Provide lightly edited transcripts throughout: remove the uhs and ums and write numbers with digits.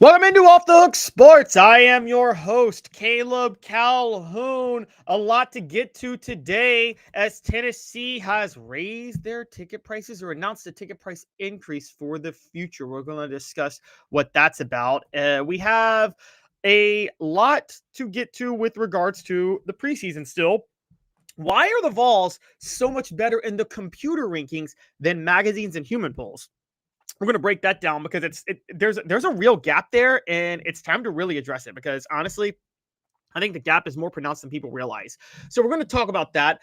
Welcome into Off the Hook Sports. I am your host, Caleb Calhoun. A lot to get to today as Tennessee has raised their ticket prices or announced a ticket price increase for the future. We're going to discuss what that's about. We have a lot to get to with regards to the preseason still. Why are the Vols so much better in the computer rankings than magazines and human polls? We're going to break that down because there's a real gap there, and it's time to really address it because honestly, I think the gap is more pronounced than people realize. So we're going to talk about that.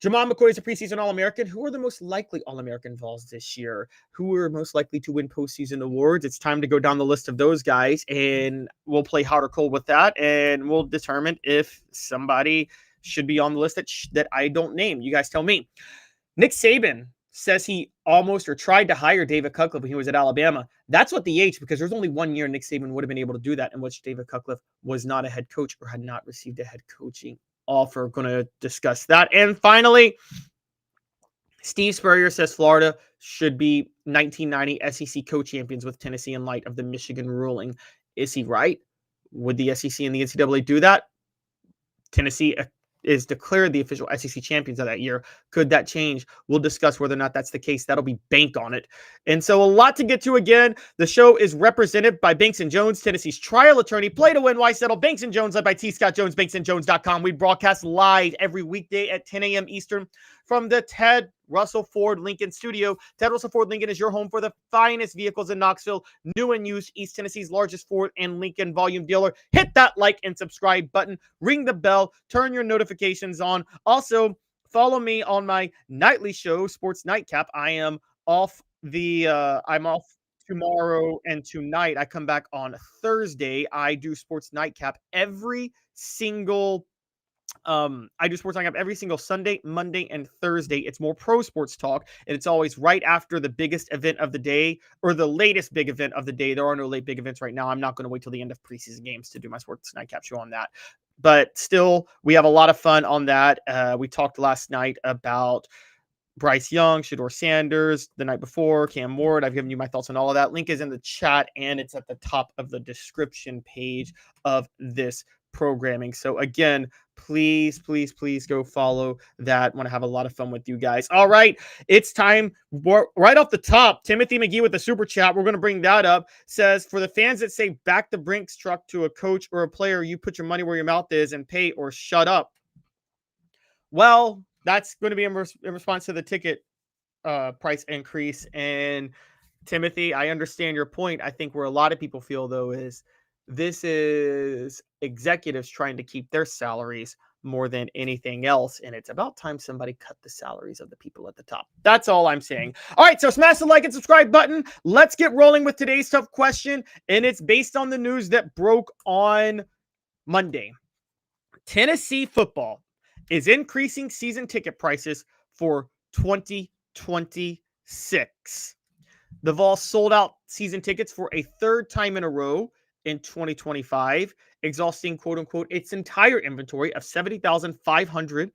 Jamal McCoy is a preseason All-American. Who are the most likely All-American Vols this year? Who are most likely to win postseason awards? It's time to go down the list of those guys, and we'll play hot or cold with that, and we'll determine if somebody should be on the list that I don't name. You guys tell me. Nick Saban says he almost or tried to hire David Cutcliffe when he was at Alabama. That's what the H, because there's only 1 year Nick Saban would have been able to do that in which David Cutcliffe was not a head coach or had not received a head coaching offer. Going to discuss that. And finally, Steve Spurrier says Florida should be 1990 SEC co-champions with Tennessee in light of the Michigan ruling. Is he right? Would the SEC and the NCAA do that? Tennessee is declared the official SEC champions of that year. Could that change? We'll discuss whether or not that's the case. That'll be bank on it. And so a lot to get to again. The show is represented by Banks & Jones, Tennessee's trial attorney. Play to win, why settle? Banks & Jones, led by T. Scott Jones, banksandjones.com. We broadcast live every weekday at 10 a.m. Eastern from the Ted Russell Ford Lincoln studio. Ted Russell Ford Lincoln is your home for the finest vehicles in Knoxville, new and used, East Tennessee's largest Ford and Lincoln volume dealer. Hit that like and subscribe button, ring the bell, turn your notifications on. Also, follow me on my nightly show, Sports Nightcap. I'm off tomorrow and tonight. I come back on Thursday. I do Sports Nightcap every single Sunday, Monday, and Thursday. It's more pro sports talk, and it's always right after the biggest event of the day or the latest big event of the day. There are no late big events right now. I'm not going to wait till the end of preseason games to do my Sports Nightcap show on that. But still, we have a lot of fun on that. We talked last night about Bryce Young, Shedeur Sanders, the night before, Cam Ward. I've given you my thoughts on all of that. Link is in the chat, and it's at the top of the description page of this programming. So again, please go follow that. Want to have a lot of fun with you guys. All right, it's time. Right off the top, Timothy McGee with the super chat. We're going to bring that up. Says, for the fans that say back the Brinks truck to a coach or a player, you put your money where your mouth is and pay or shut up. Well, that's going to be in response to the ticket price increase. And Timothy, I understand your point. I think where a lot of people feel, though, is this is executives trying to keep their salaries more than anything else. And it's about time somebody cut the salaries of the people at the top. That's all I'm saying. All right, so smash the like and subscribe button. Let's get rolling with today's tough question. And it's based on the news that broke on Monday. Tennessee football is increasing season ticket prices for 2026. The Vols sold out season tickets for a third time in a row in 2025, exhausting, quote unquote, its entire inventory of 70,500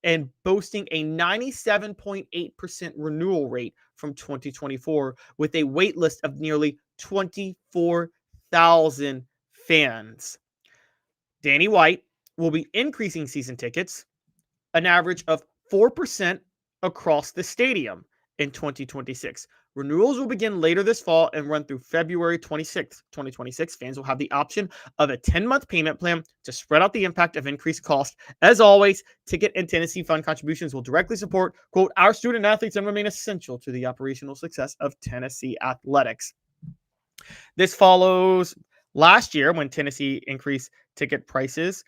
and boasting a 97.8% renewal rate from 2024 with a wait list of nearly 24,000 fans. Danny White will be increasing season tickets an average of 4% across the stadium in 2026. Renewals will begin later this fall and run through February 26th, 2026. Fans will have the option of a 10-month payment plan to spread out the impact of increased cost. As always, ticket and Tennessee Fund contributions will directly support, quote, our student athletes and remain essential to the operational success of Tennessee athletics. This follows last year when Tennessee increased ticket prices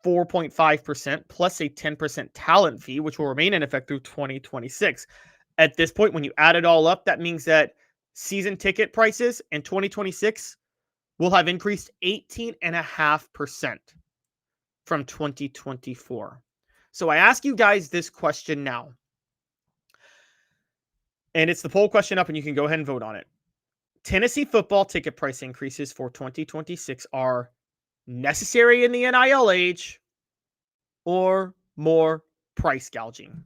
4.5% plus a 10% talent fee, which will remain in effect through 2026. At this point, when you add it all up, that means that season ticket prices in 2026 will have increased 18.5% from 2024. So I ask you guys this question now. And it's the poll question up, and you can go ahead and vote on it. Tennessee football ticket price increases for 2026 are necessary in the NIL age or more price gouging.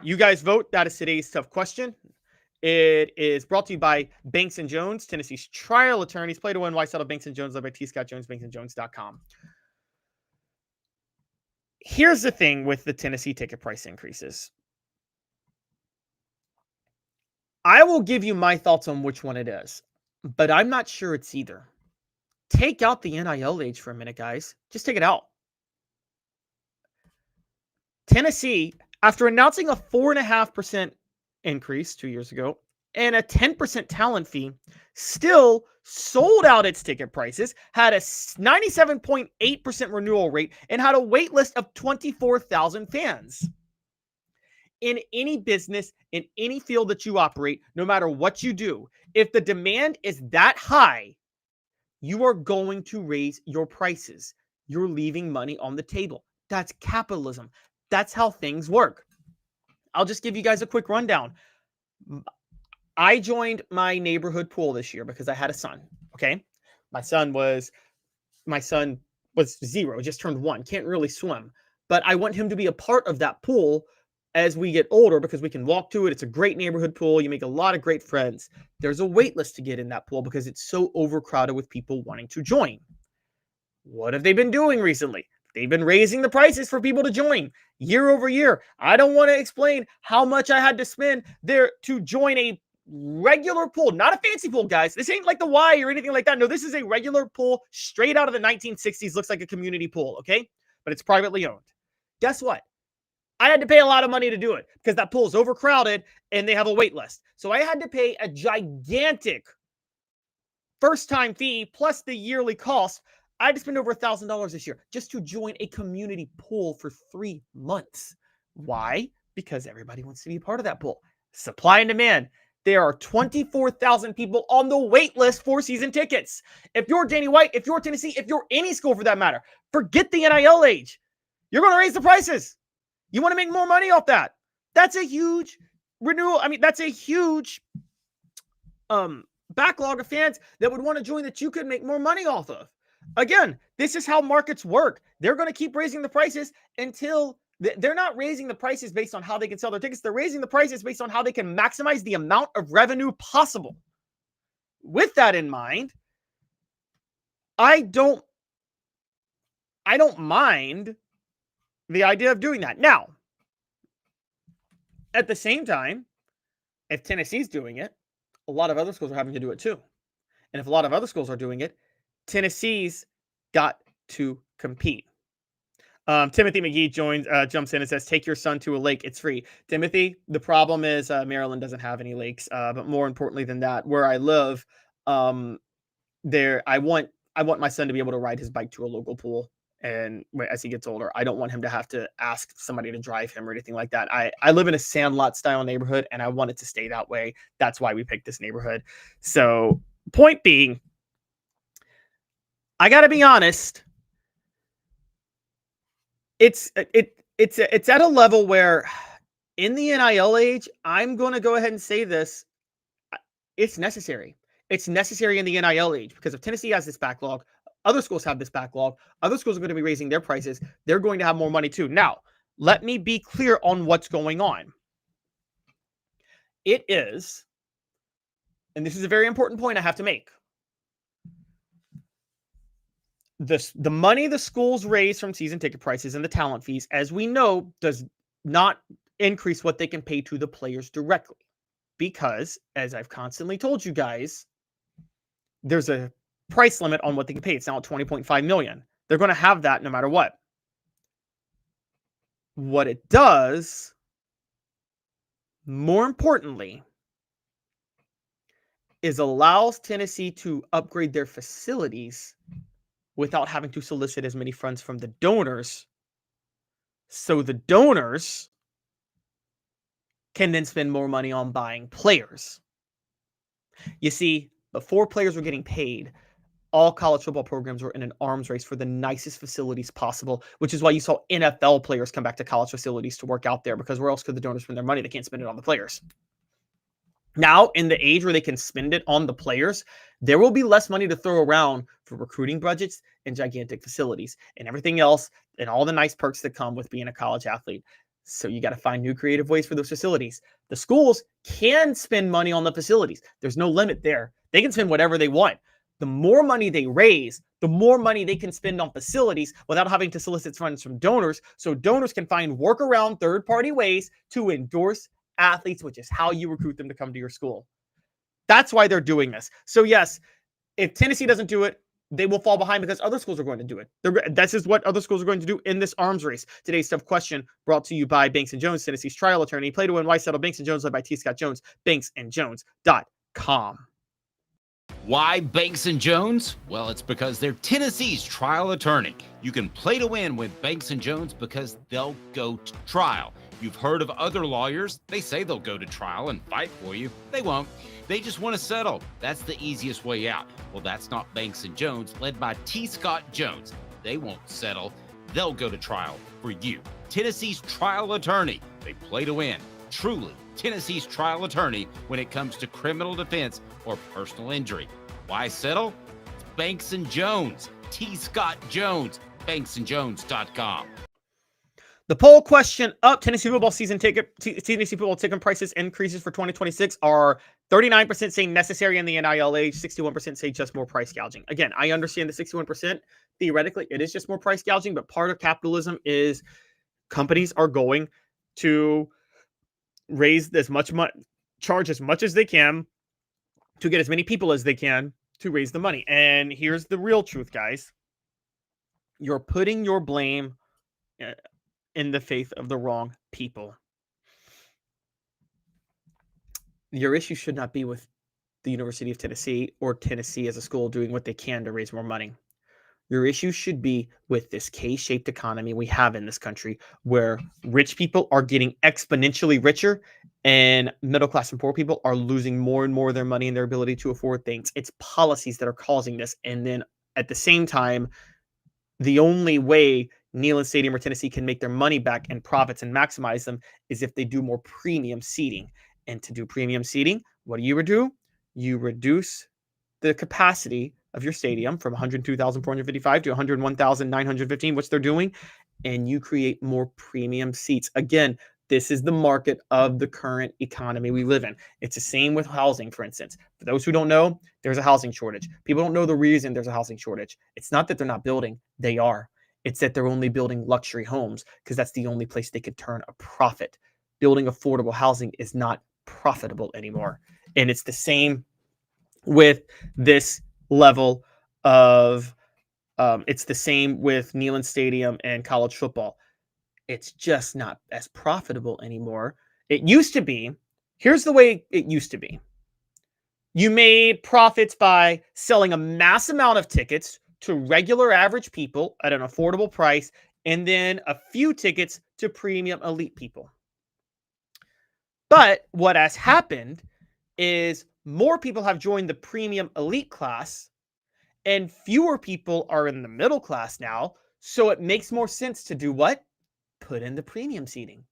You guys vote. That is today's tough question. It is brought to you by Banks & Jones, Tennessee's trial attorneys. Play to win. Why settle? Banks & Jones, led by T. Scott Jones, banksandjones.com. Here's the thing with the Tennessee ticket price increases. I will give you my thoughts on which one it is, but I'm not sure it's either. Take out the NIL age for a minute, guys. Just take it out. Tennessee, after announcing a 4.5% increase 2 years ago and a 10% talent fee, still sold out its ticket prices, had a 97.8% renewal rate, and had a wait list of 24,000 fans. In any business, in any field that you operate, no matter what you do, if the demand is that high, you are going to raise your prices. You're leaving money on the table. That's capitalism. That's how things work. I'll just give you guys a quick rundown. I joined my neighborhood pool this year because I had a son. Okay. My son was 0, just turned 1, can't really swim, but I want him to be a part of that pool as we get older because we can walk to it. It's a great neighborhood pool. You make a lot of great friends. There's a wait list to get in that pool because it's so overcrowded with people wanting to join. What have they been doing recently? They've been raising the prices for people to join year over year. I don't want to explain how much I had to spend there to join a regular pool, not a fancy pool, guys. This ain't like the Y or anything like that. No, this is a regular pool straight out of the 1960s. Looks like a community pool, okay? But it's privately owned. Guess what? I had to pay a lot of money to do it because that pool is overcrowded and they have a wait list. So I had to pay a gigantic first-time fee plus the yearly cost. I had to spend over $1,000 this year just to join a community pool for 3 months. Why? Because everybody wants to be a part of that pool. Supply and demand. There are 24,000 people on the wait list for season tickets. If you're Danny White, if you're Tennessee, if you're any school for that matter, forget the NIL age. You're going to raise the prices. You want to make more money off that. That's a huge renewal. I mean, that's a huge backlog of fans that would want to join that you could make more money off of. Again, this is how markets work. They're going to keep raising the prices until they're not raising the prices based on how they can sell their tickets. They're raising the prices based on how they can maximize the amount of revenue possible. With that in mind, I don't mind the idea of doing that. Now, at the same time, if Tennessee's doing it, a lot of other schools are having to do it too. And if a lot of other schools are doing it, Tennessee's got to compete. Timothy McGee jumps in and says, take your son to a lake. It's free. Timothy, the problem is Maryland doesn't have any lakes. But more importantly than that, where I live, I want my son to be able to ride his bike to a local pool. And as he gets older, I don't want him to have to ask somebody to drive him or anything like that. I live in a sandlot style neighborhood and I want it to stay that way. That's why we picked this neighborhood. So point being, I got to be honest. It's at a level where in the NIL age, I'm going to go ahead and say this. It's necessary. It's necessary in the NIL age because if Tennessee has this backlog, other schools have this backlog. Other schools are going to be raising their prices. They're going to have more money too. Now, let me be clear on what's going on. It is, and this is a very important point I have to make. The money the schools raise from season ticket prices and the talent fees, as we know, does not increase what they can pay to the players directly. Because, as I've constantly told you guys, there's a price limit on what they can pay. It's now at $20.5 million. They're going to have that no matter what. What it does, more importantly, is allows Tennessee to upgrade their facilities without having to solicit as many funds from the donors. So the donors can then spend more money on buying players. You see, before players were getting paid, all college football programs were in an arms race for the nicest facilities possible, which is why you saw NFL players come back to college facilities to work out there, because where else could the donors spend their money? They can't spend it on the players. Now, in the age where they can spend it on the players, there will be less money to throw around for recruiting budgets and gigantic facilities and everything else and all the nice perks that come with being a college athlete. So you got to find new creative ways for those facilities. The schools can spend money on the facilities. There's no limit there. They can spend whatever they want. The more money they raise, the more money they can spend on facilities without having to solicit funds from donors. So donors can find workaround third-party ways to endorse athletes, which is how you recruit them to come to your school. That's why they're doing this. So yes, if Tennessee doesn't do it, they will fall behind because other schools are going to do it. This is what other schools are going to do in this arms race. Today's tough question brought to you by Banks & Jones, Tennessee's trial attorney. Play to win, why settle? Banks & Jones, led by T. Scott Jones, banksandjones.com. Why Banks & Jones? Well, it's because they're Tennessee's trial attorney. You can play to win with Banks & Jones because they'll go to trial. You've heard of other lawyers. They say they'll go to trial and fight for you. They won't. They just want to settle. That's the easiest way out. Well, that's not Banks & Jones, led by T. Scott Jones. They won't settle. They'll go to trial for you. Tennessee's trial attorney. They play to win. Truly, Tennessee's trial attorney when it comes to criminal defense or personal injury. Why settle? It's Banks & Jones. T. Scott Jones. banksandjones.com. The poll question up: Tennessee football Tennessee football ticket prices increases for 2026 are 39% saying necessary in the NIL age, 61% say just more price gouging. Again, I understand the 61%. Theoretically, it is just more price gouging, but part of capitalism is companies are going to raise this much money, charge as much as they can to get as many people as they can to raise the money. And here's the real truth, guys. You're putting your blame in the faith of the wrong people. Your issue should not be with the University of Tennessee or Tennessee as a school doing what they can to raise more money. Your issue should be with this K-shaped economy we have in this country where rich people are getting exponentially richer and middle class and poor people are losing more and more of their money and their ability to afford things. It's policies that are causing this. And then at the same time, the only way Neyland Stadium or Tennessee can make their money back and profits and maximize them is if they do more premium seating. And to do premium seating, what do? You reduce the capacity of your stadium from 102,455 to 101,915, which they're doing, and you create more premium seats. Again, this is the market of the current economy we live in. It's the same with housing, for instance. For those who don't know, there's a housing shortage. People don't know the reason there's a housing shortage. It's not that they're not building. They are. It's that they're only building luxury homes because that's the only place they could turn a profit. Building affordable housing is not profitable anymore. And it's the same with this level of, it's the same with Neyland Stadium and college football. It's just not as profitable anymore. It used to be. Here's the way it used to be. You made profits by selling a mass amount of tickets to regular average people at an affordable price, and then a few tickets to premium elite people. But what has happened is more people have joined the premium elite class and fewer people are in the middle class now. So it makes more sense to do what? Put in the premium seating.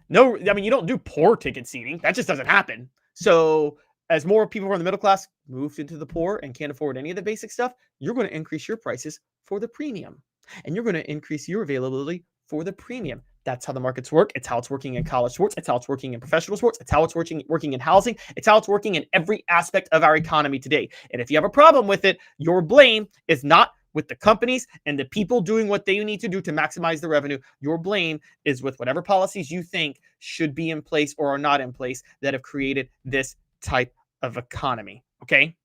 No, I mean, you don't do poor ticket seating. That just doesn't happen. So as more people from the middle class move into the poor and can't afford any of the basic stuff, you're going to increase your prices for the premium. And you're going to increase your availability for the premium. That's how the markets work. It's how it's working in college sports. It's how it's working in professional sports. It's how it's working in housing. It's how it's working in every aspect of our economy today. And if you have a problem with it, your blame is not with the companies and the people doing what they need to do to maximize the revenue. Your blame is with whatever policies you think should be in place or are not in place that have created this type of economy. Okay?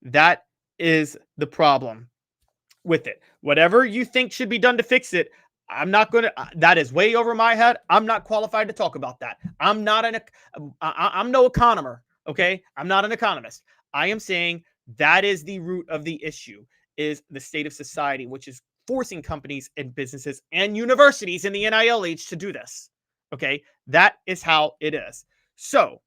That is the problem with it. Whatever you think should be done to fix it, I'm not going to, that is way over my head. I'm not qualified to talk about that. I'm no economer. Okay. I'm not an economist. I am saying that is the root of the issue, is the state of society, which is forcing companies and businesses and universities in the NIL age to do this. Okay. That is how it is. So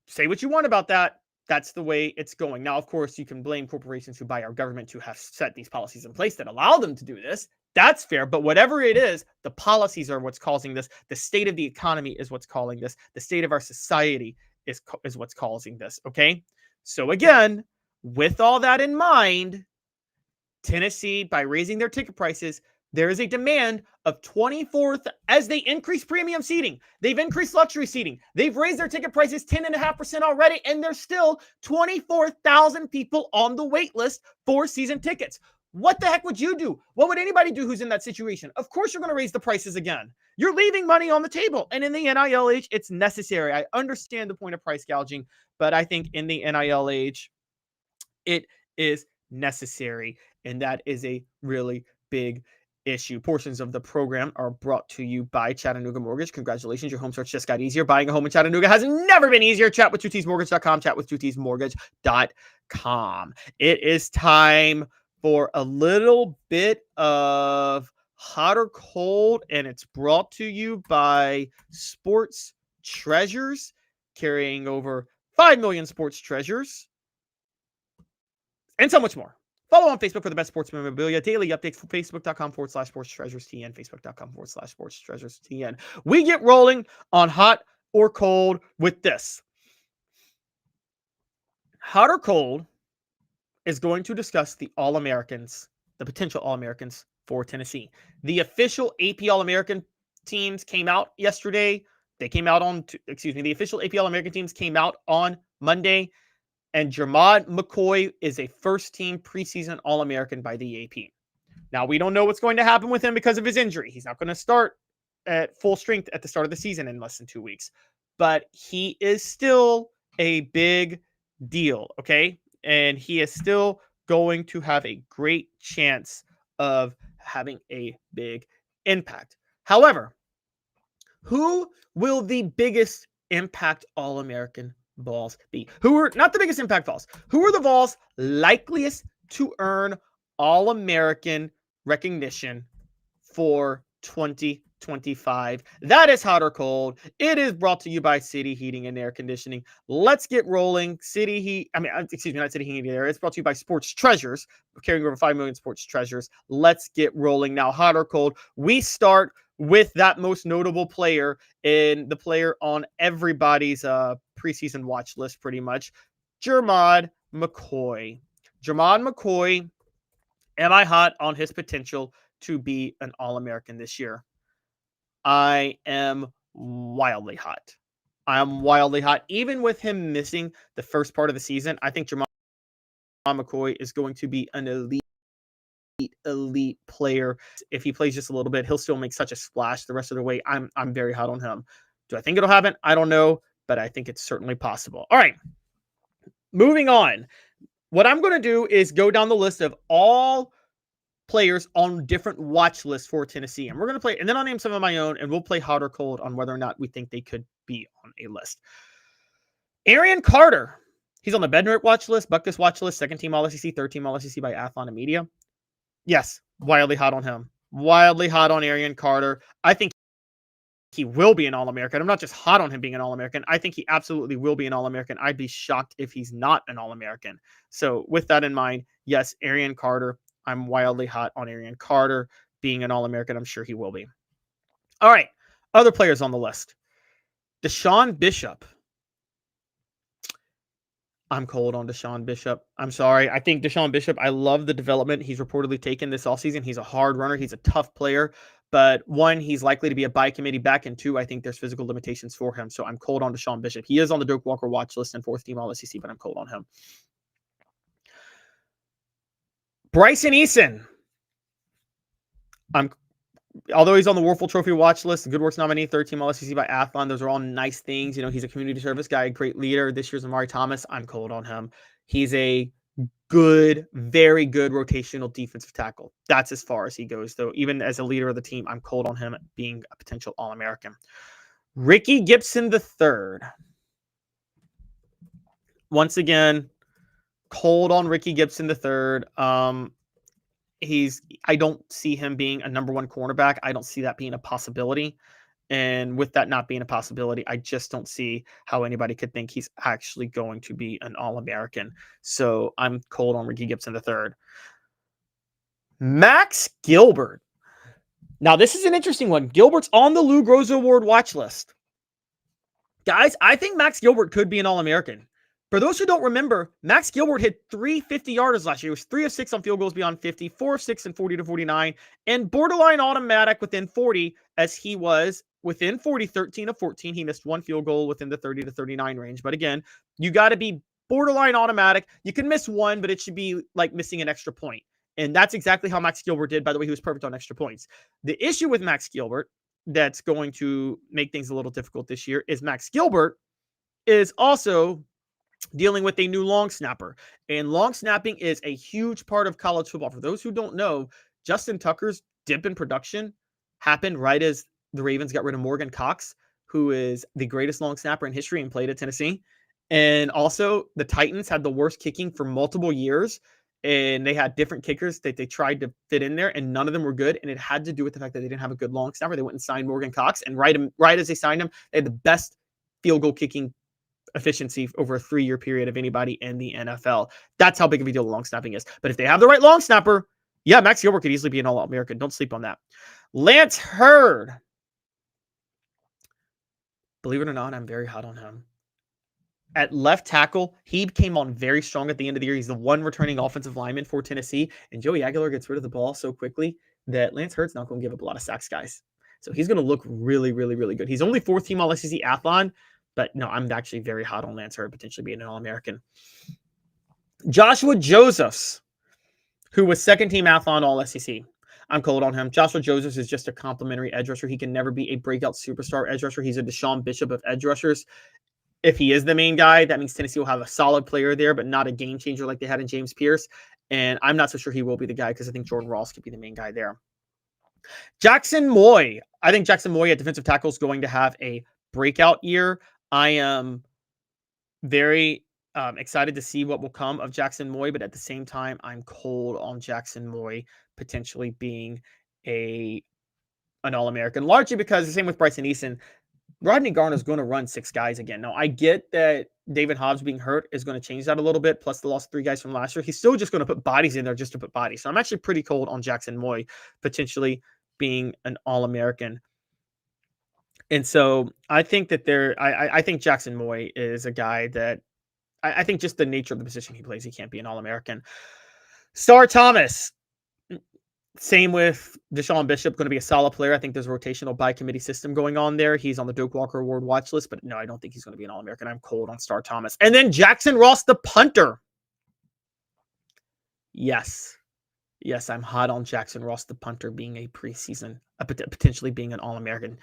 say what you want about that. That's the way it's going. Now, of course, you can blame corporations who buy our government to have set these policies in place that allow them to do this. That's fair. But whatever it is, the policies are what's causing this. The state of the economy is what's causing this. The state of our society is what's causing this. Okay. So again, with all that in mind, Tennessee, by raising their ticket prices, there is a demand of 24th as they increase premium seating. They've increased luxury seating. They've raised their ticket prices 10.5% already, and there's still 24,000 people on the wait list for season tickets. What the heck would you do? What would anybody do who's in that situation? Of course, you're going to raise the prices again. You're leaving money on the table. And in the NIL age, it's necessary. I understand the point of price gouging, but I think in the NIL age, it is necessary. And that is a really big issue. Portions of the program are brought to you by Chattanooga Mortgage. Congratulations, your home search just got easier. Buying a home in Chattanooga has never been easier. Chat with 2tsmortgage.com, chat with 2tsmortgage.com. It is time for a little bit of hot or cold, and it's brought to you by Sports Treasures, carrying over 5 million sports treasures, and so much more. Follow on Facebook for the best sports memorabilia. Daily updates for Facebook.com/sports treasures TN, Facebook.com/sports treasures TN. We get rolling on hot or cold with this. Hot or cold is going to discuss the All-Americans, the potential All-Americans for Tennessee. The official AP All-American teams came out yesterday. They came out on, the official AP All-American teams came out on Monday. And Jermod McCoy is a first-team preseason All-American by the AP. Now, we don't know what's going to happen with him because of his injury. He's not going to start at full strength at the start of the season in less than 2 weeks. But he is still a big deal, okay? And he is still going to have a great chance of having a big impact. However, who will the biggest impact All-American Vols be? Who are not the biggest impact Vols? Who are the Vols likeliest to earn All-American recognition for 2025? That is hot or cold. It is brought to you by City Heating and Air Conditioning. Let's get rolling. Not City Heating and Air. It's brought to you by Sports Treasures, carrying over 5 million sports treasures. Let's get rolling now. Hot or cold? We start with that most notable player and the player on everybody's preseason watch list, pretty much, Jermod McCoy. Jermod McCoy, am I hot on his potential to be an All-American this year? I am wildly hot. Even with him missing the first part of the season, I think Jermod McCoy is going to be an elite player. If he plays just a little bit, he'll still make such a splash the rest of the way. I'm very hot on him. Do I think it'll happen? I don't know, but I think it's certainly possible. All right, moving on. What I'm going to do is go down the list of all players on different watch lists for Tennessee, and we're going to play, and then I'll name some of my own, and we'll play hot or cold on whether or not we think they could be on a list. Arian Carter, he's on the Bednarik watch list, Buckus watch list, second team All-SEC, third team All-SEC by Athlon and Media. Yes, wildly hot on him. Wildly hot on Arian Carter. I think he will be an All-American. I'm not just hot on him being an All-American. I think he absolutely will be an All-American. I'd be shocked if he's not an All-American. So with that in mind, yes, Arian Carter. I'm wildly hot on Arian Carter being an All-American. I'm sure he will be. All right, other players on the list. Deshaun Bishop. I'm cold on Deshaun Bishop. I'm sorry. I think Deshaun Bishop, I love the development he's reportedly taken this offseason. He's a hard runner. He's a tough player. But one, he's likely to be a by committee back. And two, I think there's physical limitations for him. So I'm cold on Deshaun Bishop. He is on the Doak Walker watch list and fourth team All-SEC, but I'm cold on him. Bryson Eason. Although he's on the Warfel Trophy watch list, the Good Works nominee, third team All-SEC by Athlon, those are all nice things. You know, he's a community service guy, a great leader. This year's Amari Thomas. I'm cold on him. He's a good, very good rotational defensive tackle. That's as far as he goes, though. Even as a leader of the team, I'm cold on him being a potential All-American. Ricky Gibson III. Once again, cold on Ricky Gibson III. I don't see him being a number one cornerback. I don't see that being a possibility. And with that not being a possibility, I just don't see how anybody could think he's actually going to be an All-American. So I'm cold on Ricky Gibson III. Max Gilbert. Now, this is an interesting one. Gilbert's on the Lou Groza Award watch list. Guys, I think Max Gilbert could be an All-American. For those who don't remember, Max Gilbert hit 3 50-yarders last year. He was 3 of 6 on field goals beyond 50, 4 of 6 and 40 to 49, and borderline automatic within 40, as he was within 40, 13 of 14. He missed one field goal within the 30 to 39 range. But again, you got to be borderline automatic. You can miss one, but it should be like missing an extra point. And that's exactly how Max Gilbert did. By the way, he was perfect on extra points. The issue with Max Gilbert that's going to make things a little difficult this year is Max Gilbert is also dealing with a new long snapper. And long snapping is a huge part of college football. For those who don't know, Justin Tucker's dip in production happened right as the Ravens got rid of Morgan Cox, who is the greatest long snapper in history and played at Tennessee. And also, the Titans had the worst kicking for multiple years, and they had different kickers that they tried to fit in there, and none of them were good. And it had to do with the fact that they didn't have a good long snapper. They went and signed Morgan Cox, and right as they signed him, they had the best field goal kicking efficiency over a 3-year period of anybody in the NFL. That's how big of a deal the long snapping is. But if they have the right long snapper, yeah, Max Gilbert could easily be an All-American. Don't sleep on that. Lance Hurd. Believe it or not, I'm very hot on him. At left tackle, he came on very strong at the end of the year. He's the one returning offensive lineman for Tennessee. And Joey Aguilar gets rid of the ball so quickly that Lance Hurd's not going to give up a lot of sacks, guys. So he's going to look really, really, really good. He's only 4th team All-SEC Athlon. But no, I'm actually very hot on Lance Hurd potentially being an All-American. Joshua Josephs, who was 2nd team Athlon All-SEC. I'm cold on him. Joshua Josephs is just a complimentary edge rusher. He can never be a breakout superstar edge rusher. He's a Deshaun Bishop of edge rushers. If he is the main guy, that means Tennessee will have a solid player there, but not a game changer like they had in James Pierce. And I'm not so sure he will be the guy because I think Jordan Ross could be the main guy there. Jackson Moy. I think Jackson Moy at defensive tackle is going to have a breakout year. I am very excited to see what will come of Jackson Moy, but at the same time, I'm cold on Jackson Moy potentially being an All-American, largely because the same with Bryson Eason. Rodney Garner is going to run 6 guys again. Now, I get that David Hobbs being hurt is going to change that a little bit, plus the lost 3 guys from last year. He's still just going to put bodies in there just to put bodies. So I'm actually pretty cold on Jackson Moy potentially being an All-American. And so I think that I think Jackson Moy is a guy that I think just the nature of the position he plays, he can't be an All-American. Star Thomas, same with Deshaun Bishop, going to be a solid player. I think there's a rotational by committee system going on there. He's on the Doak Walker Award watch list, but no, I don't think he's going to be an All-American. I'm cold on Star Thomas. And then Jackson Ross, the punter. Yes, I'm hot on Jackson Ross, the punter, being a preseason, potentially being an All-American.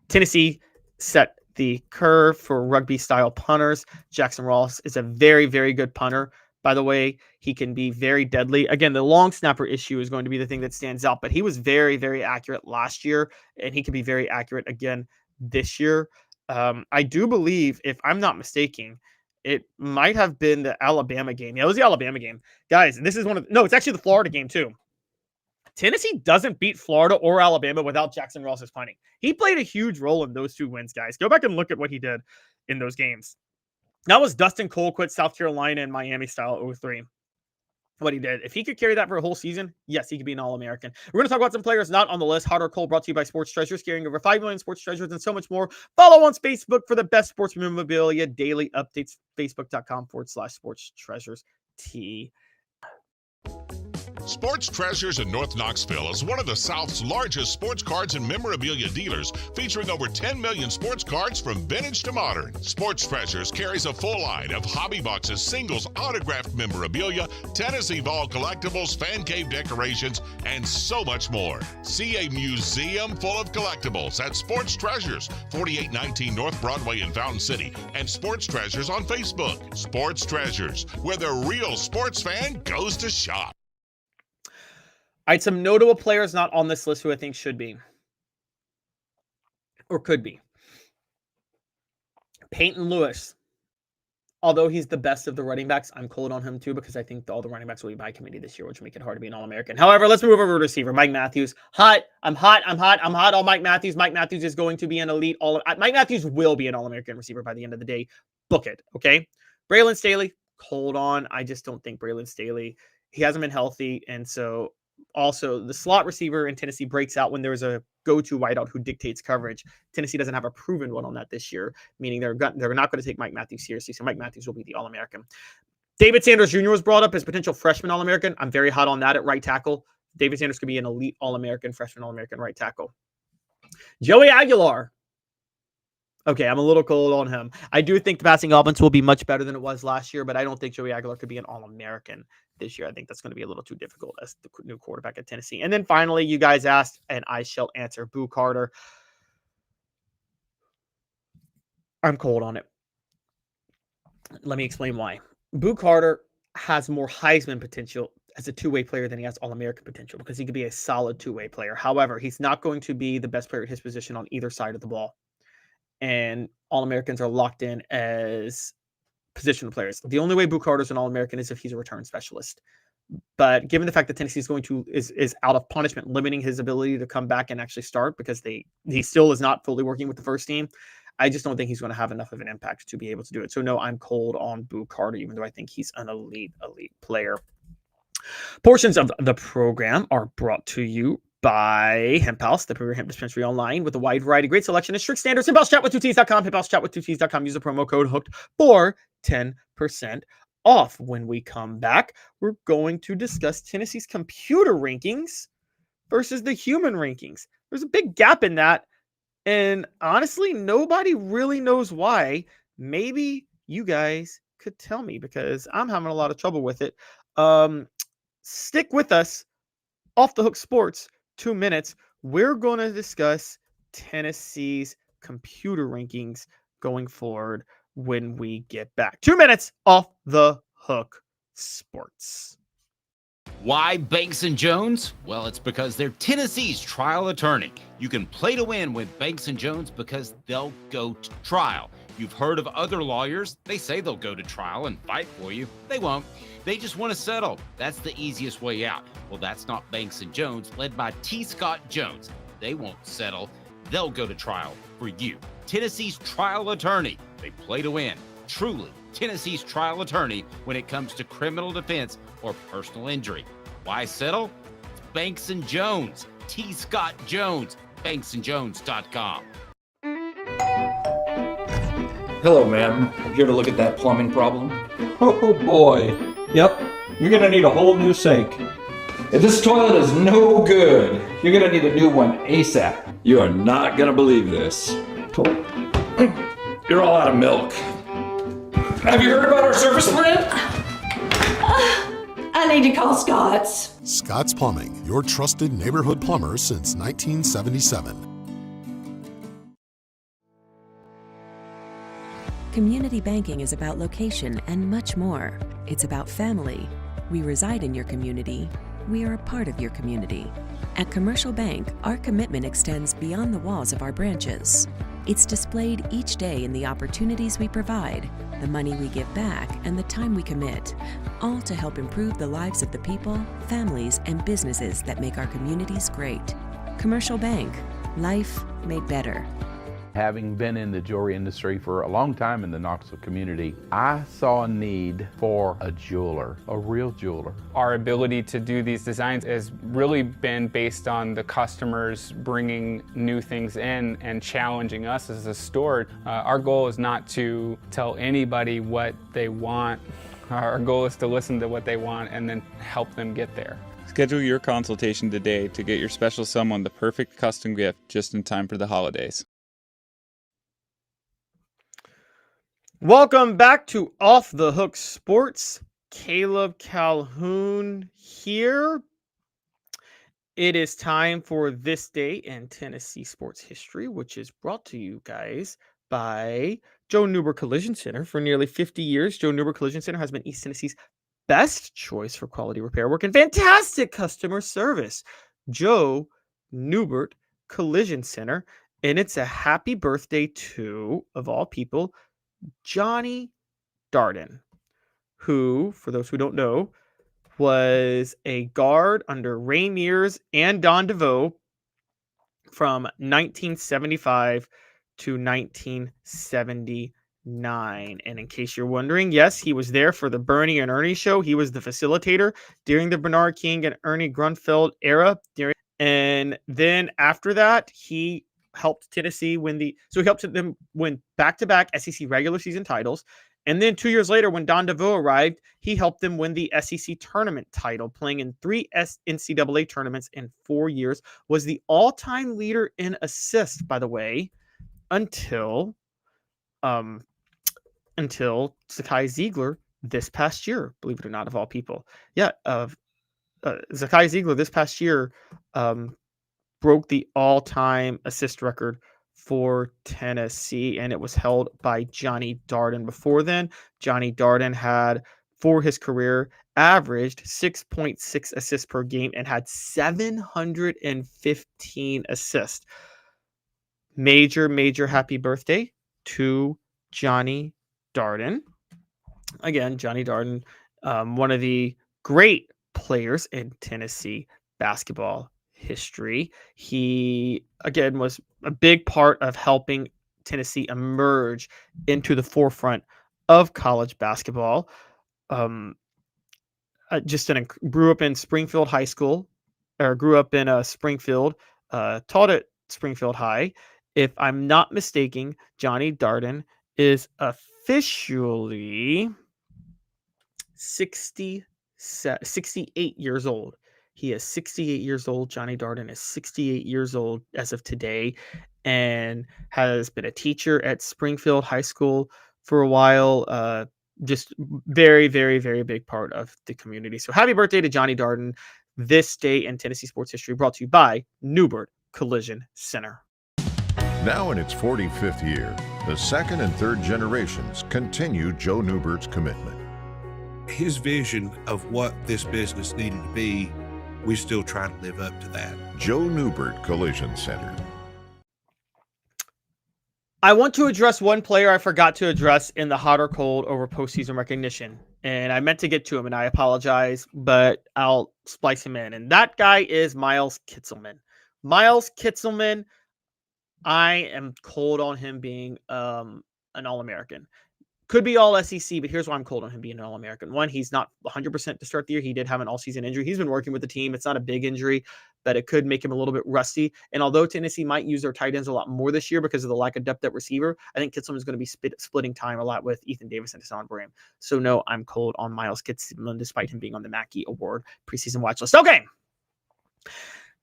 Tennessee set the curve for rugby-style punters. Jackson Ross is a very, very good punter. By the way, he can be very deadly. Again, the long snapper issue is going to be the thing that stands out, but he was very, very accurate last year, and he can be very accurate again this year. I do believe, if I'm not mistaken, it might have been the Alabama game. Yeah, it was the Alabama game. Guys, this is it's actually the Florida game too. Tennessee doesn't beat Florida or Alabama without Jackson Ross's punting. He played a huge role in those 2 wins, guys. Go back and look at what he did in those games. That was Dustin Colquitt, South Carolina and Miami style 03. What he did. If he could carry that for a whole season, yes, he could be an All-American. We're going to talk about some players not on the list. Hot or cold, brought to you by Sports Treasures, carrying over 5 million sports treasures and so much more. Follow on Facebook for the best sports memorabilia, daily updates, facebook.com/sports treasures T. Sports Treasures in North Knoxville is one of the South's largest sports cards and memorabilia dealers, featuring over 10 million sports cards from vintage to modern. Sports Treasures carries a full line of hobby boxes, singles, autographed memorabilia, Tennessee Vol collectibles, fan cave decorations, and so much more. See a museum full of collectibles at Sports Treasures, 4819 North Broadway in Fountain City, and Sports Treasures on Facebook. Sports Treasures, where the real sports fan goes to shop. All right, some notable players not on this list who I think should be or could be. Peyton Lewis, although he's the best of the running backs, I'm cold on him too because I think all the running backs will be by committee this year, which will make it hard to be an All-American. However, let's move over to receiver. Mike Matthews. I'm hot on Mike Matthews. Mike Matthews is going to be an elite Mike Matthews will be an All-American receiver by the end of the day. Book it, okay? Braylon Staley, cold on. I just don't think Braylon Staley, he hasn't been healthy, and so also the slot receiver in Tennessee breaks out when there's a go-to wideout who dictates coverage. Tennessee doesn't have a proven one on that this year, meaning they're not going to take Mike Matthews seriously. So Mike Matthews will be the All-American. David Sanders Jr. was brought up as potential freshman All-American. I'm very hot on that at right tackle. David Sanders could be an elite All-American, freshman All-American right tackle. Joey Aguilar. Okay, I'm a little cold on him. I do think the passing offense will be much better than it was last year, but I don't think Joey Aguilar could be an All-American this year. I think that's going to be a little too difficult as the new quarterback at Tennessee. And then finally, you guys asked, and I shall answer, Boo Carter. I'm cold on it. Let me explain why. Boo Carter has more Heisman potential as a two-way player than he has All-American potential because he could be a solid two-way player. However, he's not going to be the best player at his position on either side of the ball. And All-Americans are locked in as positional players. The only way Boo Carter's an All-American is if he's a return specialist. But given the fact that Tennessee is out of punishment, limiting his ability to come back and actually start because he still is not fully working with the first team, I just don't think he's going to have enough of an impact to be able to do it. So no, I'm cold on Boo Carter, even though I think he's an elite player. Portions of the program are brought to you by Hemp House, the premier hemp dispensary online with a wide variety, great selection, and strict standards. HempHouseChatWith2Ts.com, HempHouseChatWith2Ts.com. Use the promo code HOOKED for 10% off. When we come back, we're going to discuss Tennessee's computer rankings versus the human rankings. There's a big gap in that, and honestly, nobody really knows why. Maybe you guys could tell me because I'm having a lot of trouble with it. Stick with us. Off the Hook Sports, 2 minutes. We're going to discuss Tennessee's computer rankings going forward when we get back. 2 minutes. Off the Hook Sports. Why Banks and Jones? Well, it's because they're Tennessee's trial attorney. You can play to win with Banks and Jones because they'll go to trial. You've heard of other lawyers. They say they'll go to trial and fight for you. They won't. They just want to settle. That's the easiest way out. Well, that's not Banks and Jones, led by T. Scott Jones. They won't settle. They'll go to trial for you. Tennessee's trial attorney. They play to win. Truly, Tennessee's trial attorney when it comes to criminal defense or personal injury. Why settle? It's Banks and Jones. T. Scott Jones. BanksandJones.com. Hello, ma'am. I'm here to look at that plumbing problem. Oh boy. Yep, you're gonna need a whole new sink. If this toilet is no good, You're gonna need a new one ASAP. you are not gonna believe this. You're all out of milk. Have you heard about our service plan? I need to call Scott's. Scott's Plumbing, your trusted neighborhood plumber since 1977. Community banking is about location and much more. It's about family. We reside in your community. We are a part of your community. At Commercial Bank, our commitment extends beyond the walls of our branches. It's displayed each day in the opportunities we provide, the money we give back, and the time we commit, all to help improve the lives of the people, families, and businesses that make our communities great. Commercial Bank, life made better. Having been in the jewelry industry for a long time in the Knoxville community, I saw a need for a jeweler, a real jeweler. Our ability to do these designs has really been based on the customers bringing new things in and challenging us as a store. Our goal is not to tell anybody what they want. Our goal is to listen to what they want and then help them get there. Schedule your consultation today to get your special someone the perfect custom gift just in time for the holidays. Welcome back to Off the Hook Sports. Caleb Calhoun here. It is time for This Day in Tennessee Sports History, which is brought to you guys by Joe Neuber Collision Center. For nearly 50 years, Joe Neuber Collision Center has been East Tennessee's best choice for quality repair work and fantastic customer service. Joe Neuber Collision Center. And it's a happy birthday to, of all people, Johnny Darden, who, for those who don't know, was a guard under Ray Mears and Don DeVoe from 1975 to 1979. And in case you're wondering, yes, he was there for the Bernie and Ernie show. He was the facilitator during the Bernard King and Ernie Grunfeld era. And then after that, he helped Tennessee he helped them win back-to-back SEC regular season titles. And then 2 years later, when Don DeVoe arrived, he helped them win the SEC tournament title, playing in 3 NCAA tournaments in 4 years, was the all-time leader in assists, by the way, until Zakai Ziegler this past year, believe it or not, of all people. Yeah, Zakai Ziegler this past year broke the all-time assist record for Tennessee, and it was held by Johnny Darden. Before then, Johnny Darden had, for his career, averaged 6.6 assists per game and had 715 assists. Major happy birthday to Johnny Darden. Again, Johnny Darden, one of the great players in Tennessee basketball history. He, again, was a big part of helping Tennessee emerge into the forefront of college basketball. Grew up in Springfield High School, or grew up in Springfield, taught at Springfield High. If I'm not mistaken, Johnny Darden is officially 68 years old. He is 68 years old. Johnny Darden is 68 years old as of today, and has been a teacher at Springfield High School for a while. Just very big part of the community. So happy birthday to Johnny Darden. This day in Tennessee sports history, brought to you by Newbert Collision Center. Now in its 45th year, the second and third generations continue Joe Newbert's commitment. His vision of what this business needed to be, we still try to live up to that. Joe Newbert Collision Center. I want to address one player I forgot to address in the hot or cold over postseason recognition. And I meant to get to him, and I apologize, but I'll splice him in. And that guy is Miles Kitselman. Miles Kitselman, I am cold on him being an All-American. Could be all SEC, but here's why I'm cold on him being an All-American. One, he's not 100% to start the year. He did have an all-season injury. He's been working with the team. It's not a big injury, but it could make him a little bit rusty. And although Tennessee might use their tight ends a lot more this year because of the lack of depth at receiver, I think Kitselman is going to be splitting time a lot with Ethan Davis and Hassan Bram. So no, I'm cold on Miles Kitselman, despite him being on the Mackey Award preseason watch list. Okay.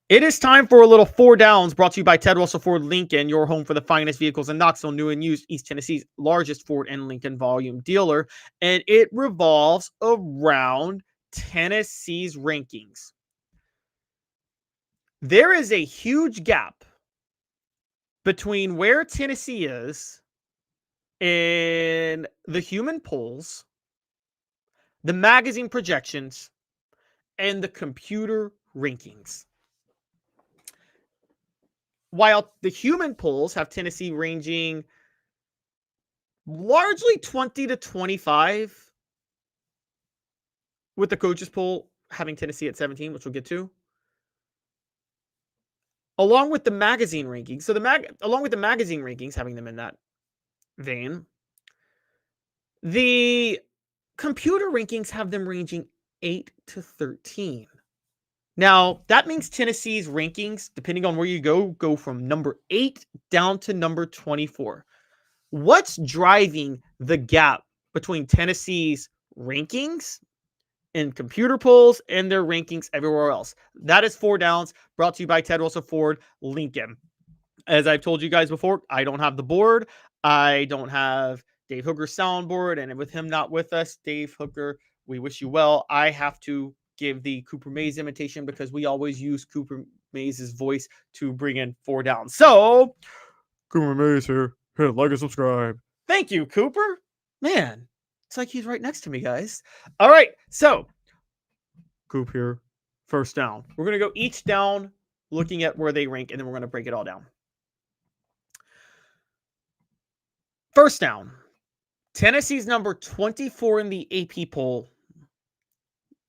It is time for a little Four Downs, brought to you by Ted Russell Ford Lincoln, your home for the finest vehicles in Knoxville, new and used, East Tennessee's largest Ford and Lincoln volume dealer. And it revolves around Tennessee's rankings. There is a huge gap between where Tennessee is in the human polls, the magazine projections, and the computer rankings. While the human polls have Tennessee ranging largely 20 to 25, with the coaches poll having Tennessee at 17, which we'll get to, along with the magazine rankings. So along with the magazine rankings having them in that vein, the computer rankings have them ranging 8 to 13. Now, that means Tennessee's rankings, depending on where you go from number 8 down to number 24. What's driving the gap between Tennessee's rankings in computer polls and their rankings everywhere else? That is Four Downs, brought to you by Ted Russell Ford Lincoln. As I've told you guys before, I don't have the board. I don't have Dave Hooker's soundboard. And with him not with us, Dave Hooker, we wish you well. I have to give the Cooper Mays imitation because we always use Cooper Mays' voice to bring in Four Downs. So, Cooper Mays here. Hit like and subscribe. Thank you, Cooper. Man, it's like he's right next to me, guys. All right, so Coop here. First down. We're going to go each down looking at where they rank, and then we're going to break it all down. First down. Tennessee's number 24 in the AP poll.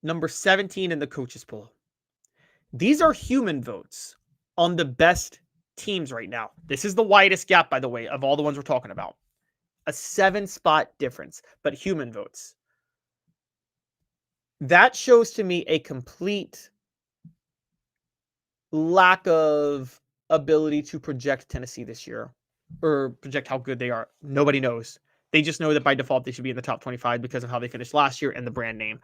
Number 17 in the coaches poll. These are human votes on the best teams right now. This is the widest gap, by the way, of all the ones we're talking about. a 7-spot difference, but human votes. That shows to me a complete lack of ability to project Tennessee this year or project how good they are. Nobody knows. They just know that by default they should be in the top 25 because of how they finished last year and the brand name.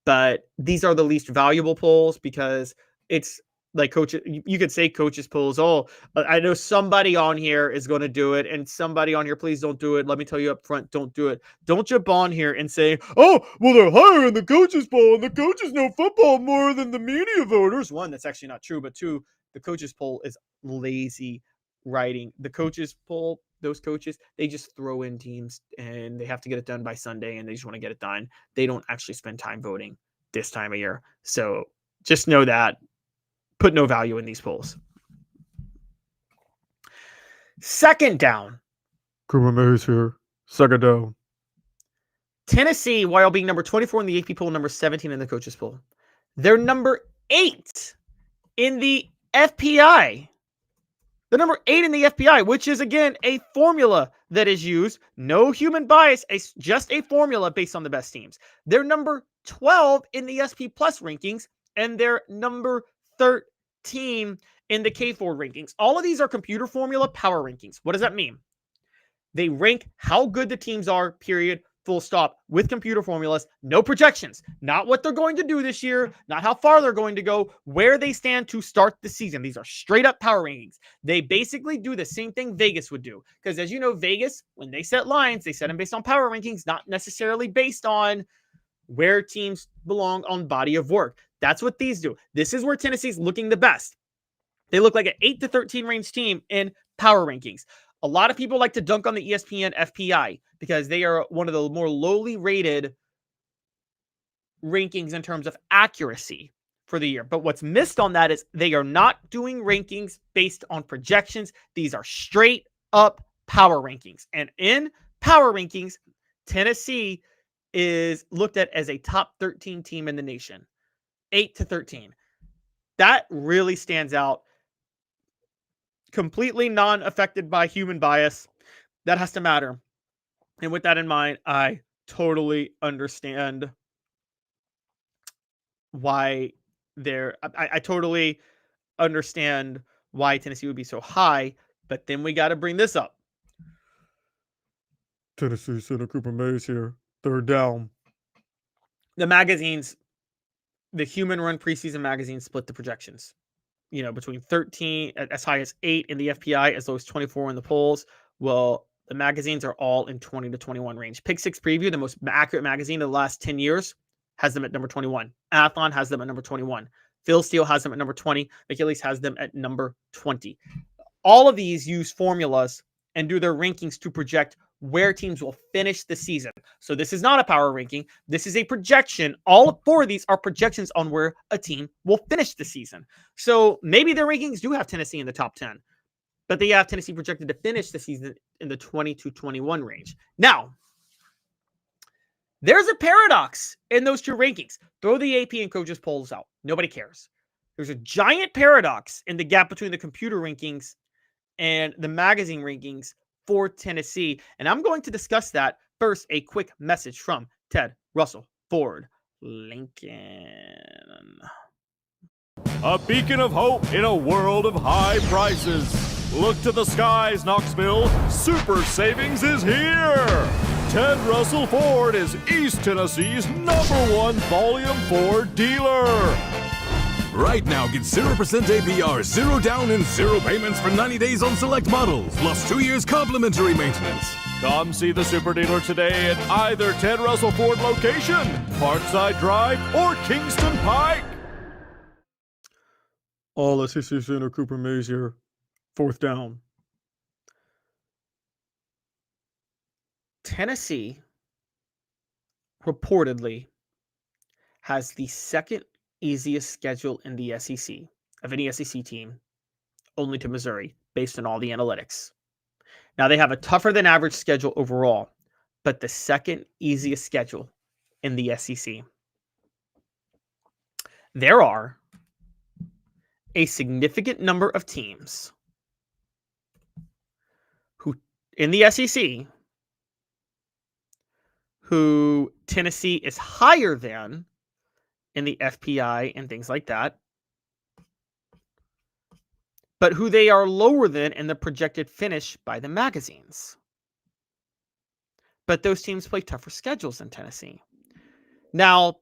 But these are the least valuable polls because it's like you could say coaches polls. Oh, I know somebody on here is going to do it, and somebody on here, please don't do it. Let me tell you up front, don't do it. Don't jump on here and say, oh, well, they're higher in the coaches poll, and the coaches know football more than the media voters. One, that's actually not true, but two, the coaches poll is lazy writing. The coaches poll, those coaches, they just throw in teams, and they have to get it done by Sunday, and they just want to get it done. They don't actually spend time voting this time of year. So just know that. Put no value in these polls. Second down. Cooper Mays here. Second down. Tennessee, while being number 24 in the AP poll, number 17 in the coaches poll. They're number 8 in the FPI. They're number 8 in the FPI, which is, again, a formula that is used. No human bias, just a formula based on the best teams. They're number 12 in the SP Plus rankings, and they're number 13 in the K4 rankings. All of these are computer formula power rankings. What does that mean? They rank how good the teams are, period, full stop, with computer formulas, no projections, not what they're going to do this year, not how far they're going to go, where they stand to start the season. These are straight up power rankings. They basically do the same thing Vegas would do. Because as you know, Vegas, when they set lines, they set them based on power rankings, not necessarily based on where teams belong on body of work. That's what these do. This is where Tennessee's looking the best. They look like an 8 to 13 range team in power rankings. A lot of people like to dunk on the ESPN FPI because they are one of the more lowly rated rankings in terms of accuracy for the year. But what's missed on that is they are not doing rankings based on projections. These are straight up power rankings. And in power rankings, Tennessee is looked at as a top 13 team in the nation. 8 to 13. That really stands out. Completely non-affected by human bias. That has to matter. And with that in mind, I totally understand why I totally understand why Tennessee would be so high, but then we got to bring this up. Tennessee Center Cooper Mays here. Third down. The magazines, the Human Run preseason magazine split the projections. You know, between 13, as high as 8 in the FPI, as low as 24 in the polls. Well, the magazines are all in 20 to 21 range. Pick 6 Preview, the most accurate magazine of the last 10 years, has them at number 21. Athlon has them at number 21. Phil Steele has them at number 20. Achilles has them at number 20. All of these use formulas and do their rankings to project where teams will finish the season. So this is not a power ranking. This is a projection. All 4 of these are projections on where a team will finish the season. So maybe their rankings do have Tennessee in the top 10, but they have Tennessee projected to finish the season in the 20 to 21 range. Now, there's a paradox in those 2 rankings. Throw the AP and coaches polls out. Nobody cares. There's a giant paradox in the gap between the computer rankings and the magazine rankings for Tennessee. And I'm going to discuss that. First, a quick message from Ted Russell Ford Lincoln. A beacon of hope in a world of high prices. Look to the skies, Knoxville. Super savings is here. Ted Russell Ford is East Tennessee's #1 volume Ford dealer. Right now, get 0% APR, 0 down, and 0 payments for 90 days on select models, plus 2 years complimentary maintenance. Come see the super dealer today at either Ted Russell Ford location, Parkside Drive, or Kingston Pike. All SEC Center Cooper Mays here. 4th down. Tennessee reportedly has the second easiest schedule in the SEC of any SEC team, only to Missouri, based on all the analytics. Now, they have a tougher than average schedule overall, but the second easiest schedule in the SEC. There are a significant number of teams who, in the SEC, who Tennessee is higher than in the FPI and things like that, but who they are lower than in the projected finish by the magazines. But those teams play tougher schedules than Tennessee. Now,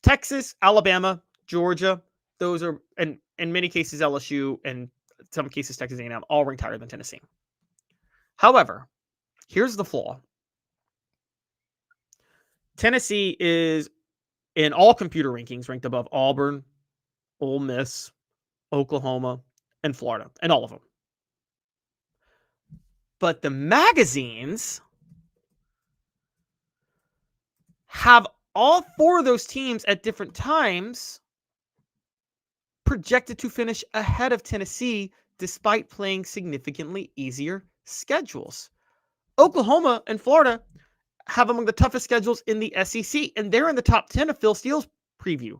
Texas, Alabama, Georgia, those are, and in many cases LSU, and some cases Texas A&M, all ranked higher than Tennessee. However, here's the flaw. Tennessee is, in all computer rankings, ranked above Auburn, Ole Miss, Oklahoma, and Florida, and all of them. But the magazines have all four of those teams at different times projected to finish ahead of Tennessee despite playing significantly easier schedules. Oklahoma and Florida have among the toughest schedules in the SEC, and they're in the top 10 of Phil Steele's preview.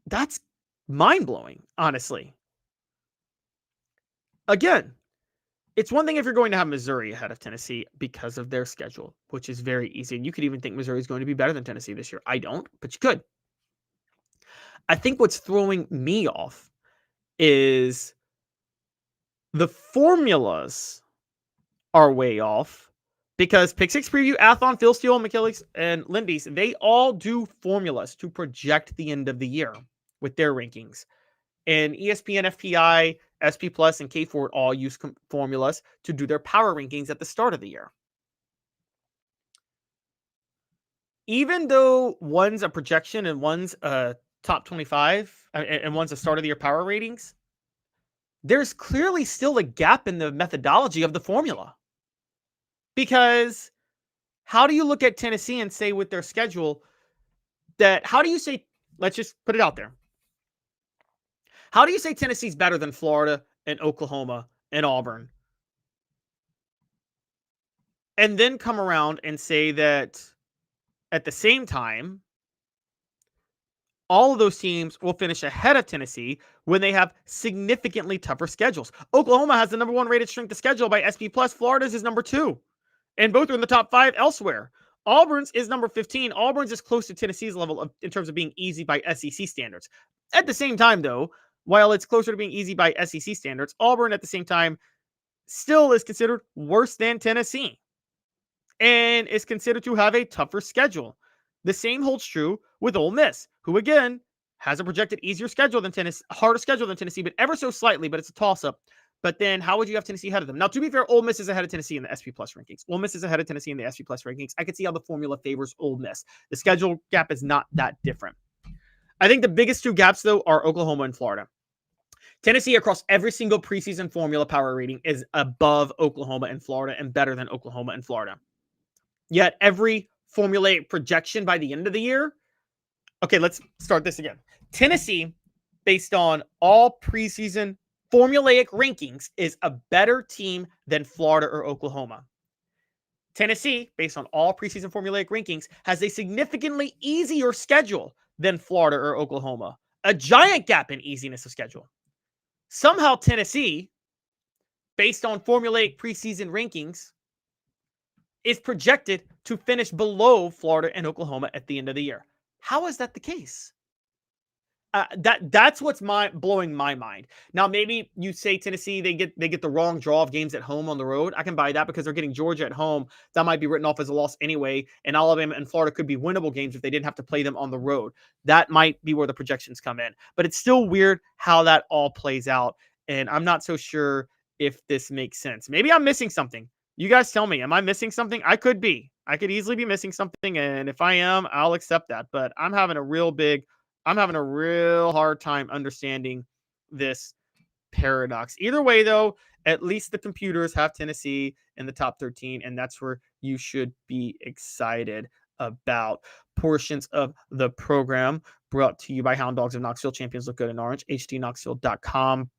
That's mind-blowing, honestly. Again, it's one thing if you're going to have Missouri ahead of Tennessee because of their schedule, which is very easy. And you could even think Missouri is going to be better than Tennessee this year. I don't, but you could. I think what's throwing me off is the formulas are way off because Pick Six Preview, Athon, Phil Steele, McKillick's, and Lindy's, they all do formulas to project the end of the year with their rankings. And ESPN, FPI, SP Plus, and K4 all use formulas to do their power rankings at the start of the year. Even though one's a projection and one's a top 25 and one's a start of the year power ratings, there's clearly still a gap in the methodology of the formula. Because how do you look at Tennessee and say with their schedule that, how do you say, let's just put it out there. How do you say Tennessee's better than Florida and Oklahoma and Auburn? And then come around and say that at the same time, all of those teams will finish ahead of Tennessee when they have significantly tougher schedules. Oklahoma has the number 1 rated strength of schedule by SP Plus. Florida's is number 2. And both are in the top 5 elsewhere. Auburn's is number 15. Auburn's is close to Tennessee's level in terms of being easy by SEC standards. At the same time, though, while it's closer to being easy by SEC standards, Auburn at the same time still is considered worse than Tennessee and is considered to have a tougher schedule. The same holds true with Ole Miss, who again has a projected easier schedule than Tennessee, harder schedule than Tennessee, but ever so slightly, but it's a toss-up. But then how would you have Tennessee ahead of them? Now, to be fair, Ole Miss is ahead of Tennessee in the SP Plus rankings. Ole Miss is ahead of Tennessee in the SP Plus rankings. I could see how the formula favors Ole Miss. The schedule gap is not that different. I think the biggest two gaps, though, are Oklahoma and Florida. Tennessee, across every single preseason formula power rating, is above Oklahoma and Florida and better than Oklahoma and Florida. Yet every formulaic projection by the end of the year. Okay, let's start this again. Tennessee, based on all preseason formulaic rankings, is a better team than Florida or Oklahoma. Tennessee, based on all preseason formulaic rankings, has a significantly easier schedule than Florida or Oklahoma. A giant gap in easiness of schedule. Somehow Tennessee, based on formulaic preseason rankings, is projected to finish below Florida and Oklahoma at the end of the year. How is that the case? That's what's blowing my mind. Now, maybe you say Tennessee, they get the wrong draw of games at home on the road. I can buy that because they're getting Georgia at home. That might be written off as a loss anyway. And Alabama and Florida could be winnable games if they didn't have to play them on the road. That might be where the projections come in. But it's still weird how that all plays out. And I'm not so sure if this makes sense. Maybe I'm missing something. You guys tell me, am I missing something? I could be. I could easily be missing something. And if I am, I'll accept that. But I'm having a real hard time understanding this paradox. Either way, though, at least the computers have Tennessee in the top 13, and that's where you should be excited about. Portions of the program brought to you by Hound Dogs of Knoxville. Champions look good in orange. hdknoxville.com.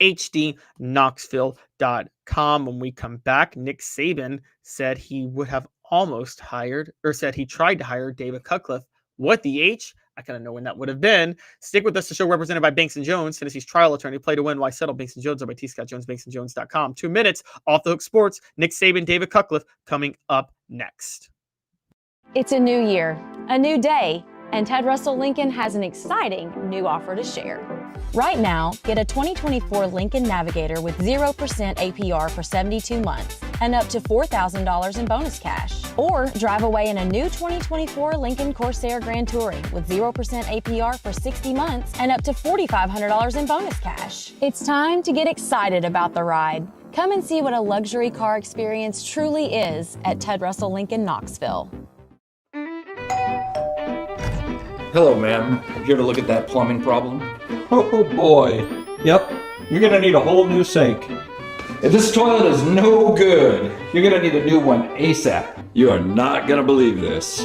hdknoxville.com. When we come back, Nick Saban said he would have almost hired, or said he tried to hire David Cutcliffe. What the H? I kind of know when that would have been. Stick with us. The show represented by Banks & Jones, Tennessee's trial attorney. Play to win. Why settle? Banks & Jones by T. Scott Jones, BanksandJones.com. 2 minutes. Off the Hook Sports. Nick Saban, David Cutcliffe coming up next. It's a new year, a new day, and Ted Russell Lincoln has an exciting new offer to share. Right now, get a 2024 Lincoln Navigator with 0% APR for 72 months and up to $4,000 in bonus cash. Or drive away in a new 2024 Lincoln Corsair Grand Touring with 0% APR for 60 months and up to $4,500 in bonus cash. It's time to get excited about the ride. Come and see what a luxury car experience truly is at Ted Russell Lincoln Knoxville. Hello, ma'am. I'm here to look at that plumbing problem. Oh boy. Yep. You're gonna need a whole new sink. If this toilet is no good, you're gonna need a new one ASAP. You are not gonna believe this.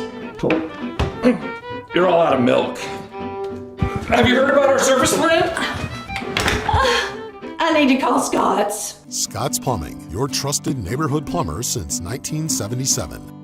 You're all out of milk. Have you heard about our service plan? I need to call Scott's. Scott's Plumbing, your trusted neighborhood plumber since 1977.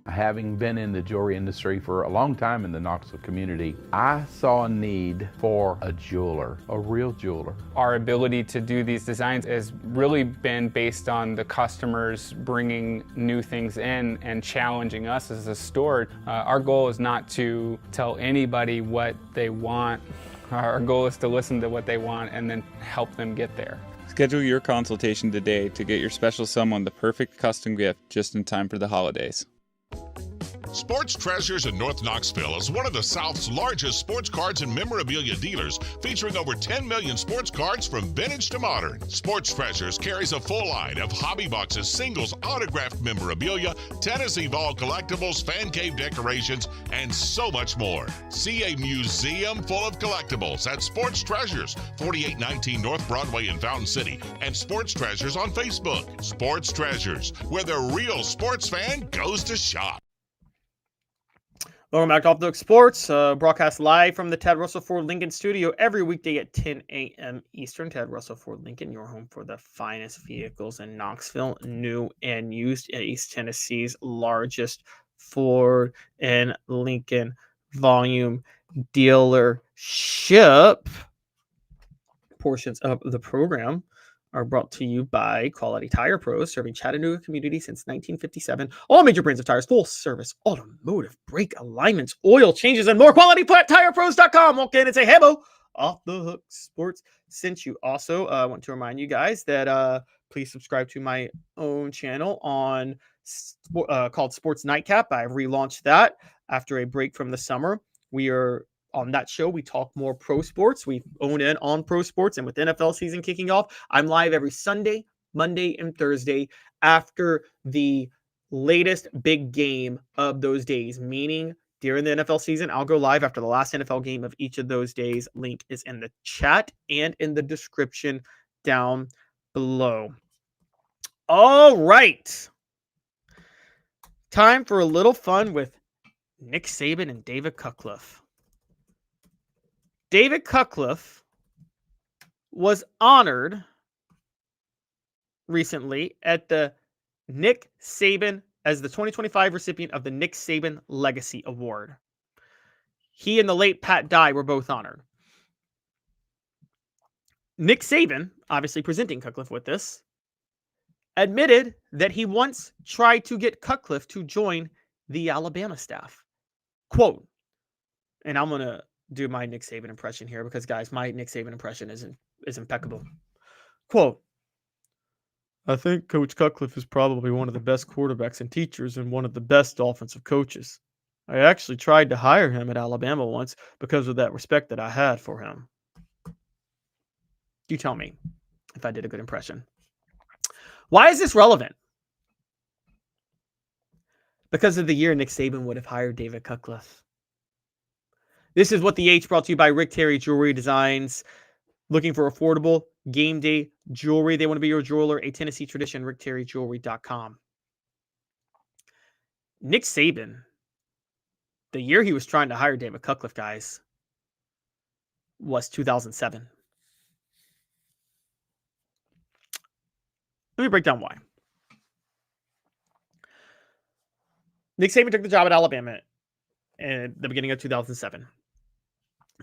Having been in the jewelry industry for a long time in the Knoxville community, I saw a need for a jeweler, a real jeweler. Our ability to do these designs has really been based on the customers bringing new things in and challenging us as a store. Our goal is not to tell anybody what they want. Our goal is to listen to what they want and then help them get there. Schedule your consultation today to get your special someone the perfect custom gift just in time for the holidays. Sports Treasures in North Knoxville is one of the South's largest sports cards and memorabilia dealers, featuring over 10 million sports cards from vintage to modern. Sports Treasures carries a full line of hobby boxes, singles, autographed memorabilia, Tennessee Vol collectibles, fan cave decorations, and so much more. See a museum full of collectibles at Sports Treasures, 4819 North Broadway in Fountain City, and Sports Treasures on Facebook. Sports Treasures, where the real sports fan goes to shop. Welcome back to Off the Hook Sports, broadcast live from the Ted Russell Ford Lincoln studio every weekday at 10 a.m. Eastern. Ted Russell Ford Lincoln, your home for the finest vehicles in Knoxville, new and used, in East Tennessee's largest Ford and Lincoln volume dealership. Portions of the program are brought to you by Quality Tire Pros, serving Chattanooga community since 1957. All major brands of tires, full service, automotive, brake alignments, oil changes, and more. QualityTirePros.com. Walk in and say, hey, Bo, Off the Hook Sports sent you. Also, I want to remind you guys that please subscribe to my own channel on called Sports Nightcap. I've relaunched that after a break from the summer. We are on that show, we talk more pro sports. We own in on pro sports. And with NFL season kicking off, I'm live every Sunday, Monday, and Thursday after the latest big game of those days, meaning during the NFL season, I'll go live after the last NFL game of each of those days. Link is in the chat and in the description down below. All right. Time for a little fun with Nick Saban and David Cutcliffe. David Cutcliffe was honored recently at the Nick Saban as the 2025 recipient of the Nick Saban Legacy Award. He and the late Pat Dye were both honored. Nick Saban, obviously presenting Cutcliffe with this, admitted that he once tried to get Cutcliffe to join the Alabama staff. Quote, and I'm going to do my Nick Saban impression here because, guys, my Nick Saban impression is impeccable. Quote, I think Coach Cutcliffe is probably one of the best quarterbacks and teachers and one of the best offensive coaches. I actually tried to hire him at Alabama once because of that respect that I had for him. You tell me if I did a good impression. Why is this relevant? Because of the year Nick Saban would have hired David Cutcliffe. This is What the H, brought to you by Rick Terry Jewelry Designs. Looking for affordable game day jewelry? They want to be your jeweler. A Tennessee tradition, rickterryjewelry.com. Nick Saban, the year he was trying to hire David Cutcliffe, guys, was 2007. Let me break down why. Nick Saban took the job at Alabama in the beginning of 2007.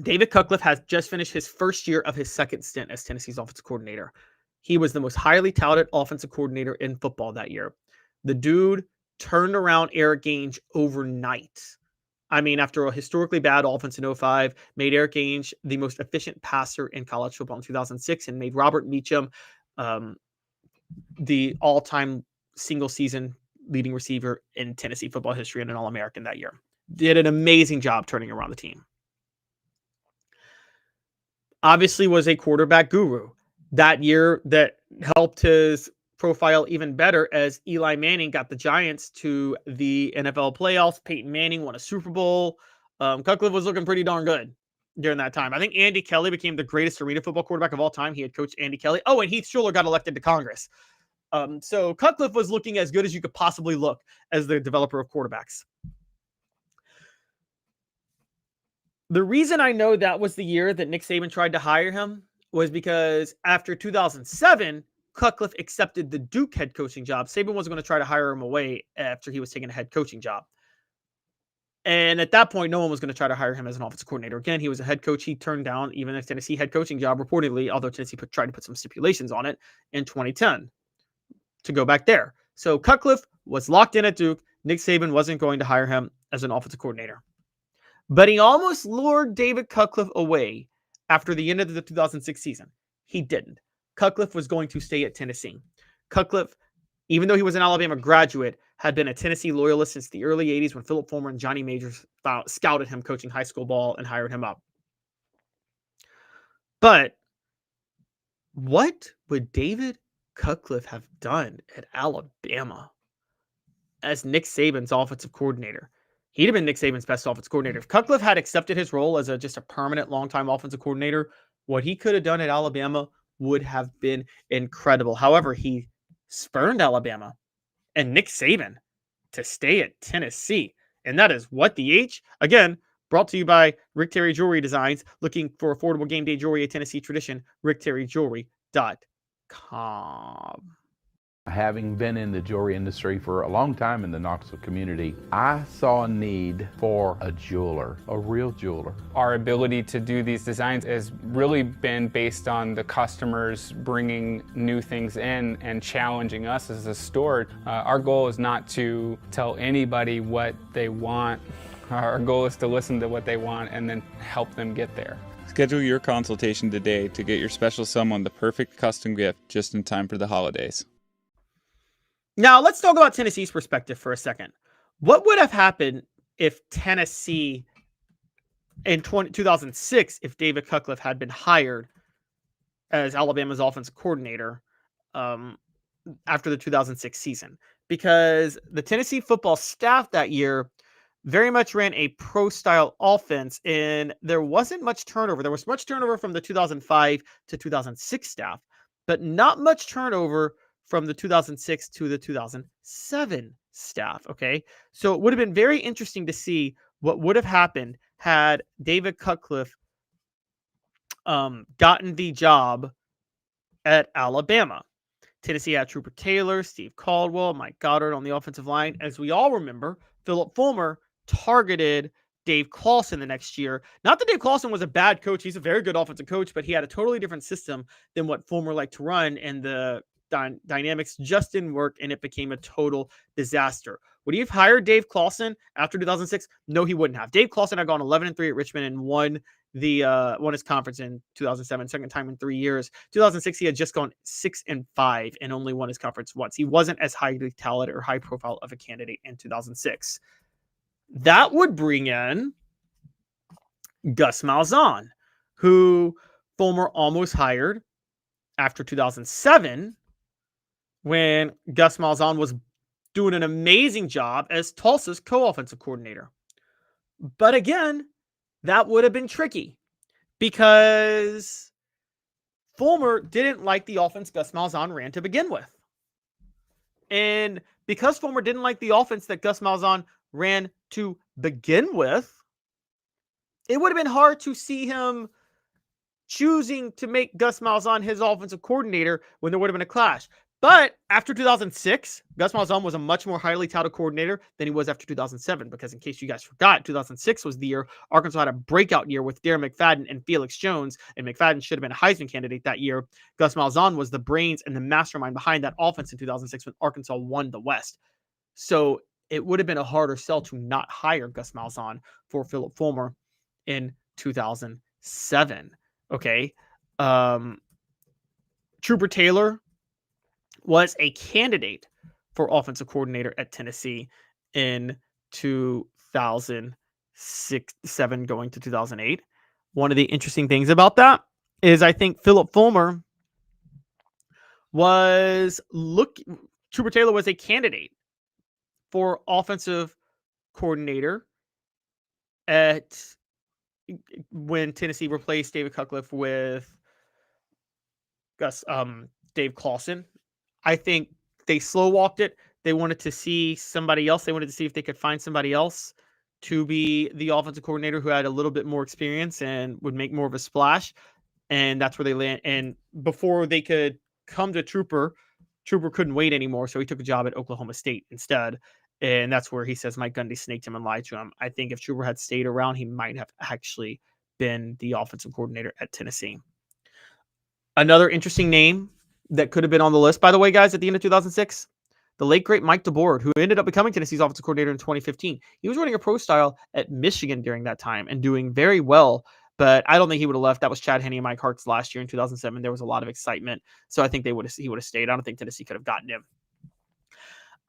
David Cutcliffe has just finished his first year of his second stint as Tennessee's offensive coordinator. He was the most highly touted offensive coordinator in football that year. The dude turned around Eric Ainge overnight. I mean, after a historically bad offense in 2005, made Eric Ainge the most efficient passer in college football in 2006 and made Robert Meacham the all-time single-season leading receiver in Tennessee football history and an All-American that year. Did an amazing job turning around the team. Obviously was a quarterback guru. That year that helped his profile even better as Eli Manning got the Giants to the NFL playoffs. Peyton Manning won a Super Bowl. Cutcliffe was looking pretty darn good during that time. I think Andy Kelly became the greatest arena football quarterback of all time. He had coached Andy Kelly. Oh, and Heath Schuler got elected to Congress. So Cutcliffe was looking as good as you could possibly look as the developer of quarterbacks. The reason I know that was the year that Nick Saban tried to hire him was because after 2007, Cutcliffe accepted the Duke head coaching job. Saban wasn't going to try to hire him away after he was taking a head coaching job. And at that point, no one was going to try to hire him as an offensive coordinator. Again, he was a head coach. He turned down even a Tennessee head coaching job, reportedly, although Tennessee tried to put some stipulations on it in 2010 to go back there. So Cutcliffe was locked in at Duke. Nick Saban wasn't going to hire him as an offensive coordinator. But he almost lured David Cutcliffe away after the end of the 2006 season. He didn't. Cutcliffe was going to stay at Tennessee. Cutcliffe, even though he was an Alabama graduate, had been a Tennessee loyalist since the early 80s when Philip Fulmer and Johnny Majors scouted him coaching high school ball and hired him up. But what would David Cutcliffe have done at Alabama as Nick Saban's offensive coordinator? He'd have been Nick Saban's best offensive coordinator. If Cutcliffe had accepted his role as just a permanent, long-time offensive coordinator, what he could have done at Alabama would have been incredible. However, he spurned Alabama and Nick Saban to stay at Tennessee. And that is What the H? Again, brought to you by Rick Terry Jewelry Designs. Looking for affordable game day jewelry, a Tennessee tradition, rickterryjewelry.com. Having been in the jewelry industry for a long time in the Knoxville community, I saw a need for a jeweler, a real jeweler. Our ability to do these designs has really been based on the customers bringing new things in and challenging us as a store. Our goal is not to tell anybody what they want. Our goal is to listen to what they want and then help them get there. Schedule your consultation today to get your special someone the perfect custom gift just in time for the holidays. Now, let's talk about Tennessee's perspective for a second. What would have happened if Tennessee in 2006, if David Cutcliffe had been hired as Alabama's offensive coordinator after the 2006 season? Because the Tennessee football staff that year very much ran a pro-style offense, and there wasn't much turnover. There was much turnover from the 2005 to 2006 staff, but not much turnover from the 2006 to the 2007 staff, okay? So it would have been very interesting to see what would have happened had David Cutcliffe gotten the job at Alabama. Tennessee had Trooper Taylor, Steve Caldwell, Mike Goddard on the offensive line. As we all remember, Philip Fulmer targeted Dave Clawson the next year. Not that Dave Clawson was a bad coach. He's a very good offensive coach, but he had a totally different system than what Fulmer liked to run, and the dynamics just didn't work, and it became a total disaster. Would he have hired Dave Clawson after 2006? No, he wouldn't have. Dave Clawson had gone 11-3 at Richmond and won his conference in 2007, second time in 3 years. 2006, he had just gone 6-5 and only won his conference once. He wasn't as highly talented or high profile of a candidate in 2006. That would bring in Gus Malzahn, who Fulmer almost hired after 2007, when Gus Malzahn was doing an amazing job as Tulsa's co-offensive coordinator. But again, that would have been tricky because Fulmer didn't like the offense Gus Malzahn ran to begin with. And because Fulmer didn't like the offense that Gus Malzahn ran to begin with, it would have been hard to see him choosing to make Gus Malzahn his offensive coordinator when there would have been a clash. But after 2006, Gus Malzahn was a much more highly touted coordinator than he was after 2007, because in case you guys forgot, 2006 was the year Arkansas had a breakout year with Darren McFadden and Felix Jones, and McFadden should have been a Heisman candidate that year. Gus Malzahn was the brains and the mastermind behind that offense in 2006 when Arkansas won the West. So it would have been a harder sell to not hire Gus Malzahn for Philip Fulmer in 2007. Okay. Trooper Taylor was a candidate for offensive coordinator at Tennessee in 2007 going to 2008. One of the interesting things about that is I think Philip Fulmer Trooper Taylor was a candidate for offensive coordinator when Tennessee replaced David Cutcliffe with Dave Clawson. I think they slow walked it. They wanted to see somebody else. They wanted to see if they could find somebody else to be the offensive coordinator who had a little bit more experience and would make more of a splash. And that's where they land. And before they could come to Trooper couldn't wait anymore. So he took a job at Oklahoma State instead. And that's where he says Mike Gundy snaked him and lied to him. I think if Trooper had stayed around, he might have actually been the offensive coordinator at Tennessee. Another interesting name that could have been on the list, by the way, guys, at the end of 2006, the late, great Mike DeBoard, who ended up becoming Tennessee's offensive coordinator in 2015. He was running a pro style at Michigan during that time and doing very well, but I don't think he would have left. That was Chad Henne and Mike Hart's last year in 2007. There was a lot of excitement, so I think he would have stayed. I don't think Tennessee could have gotten him.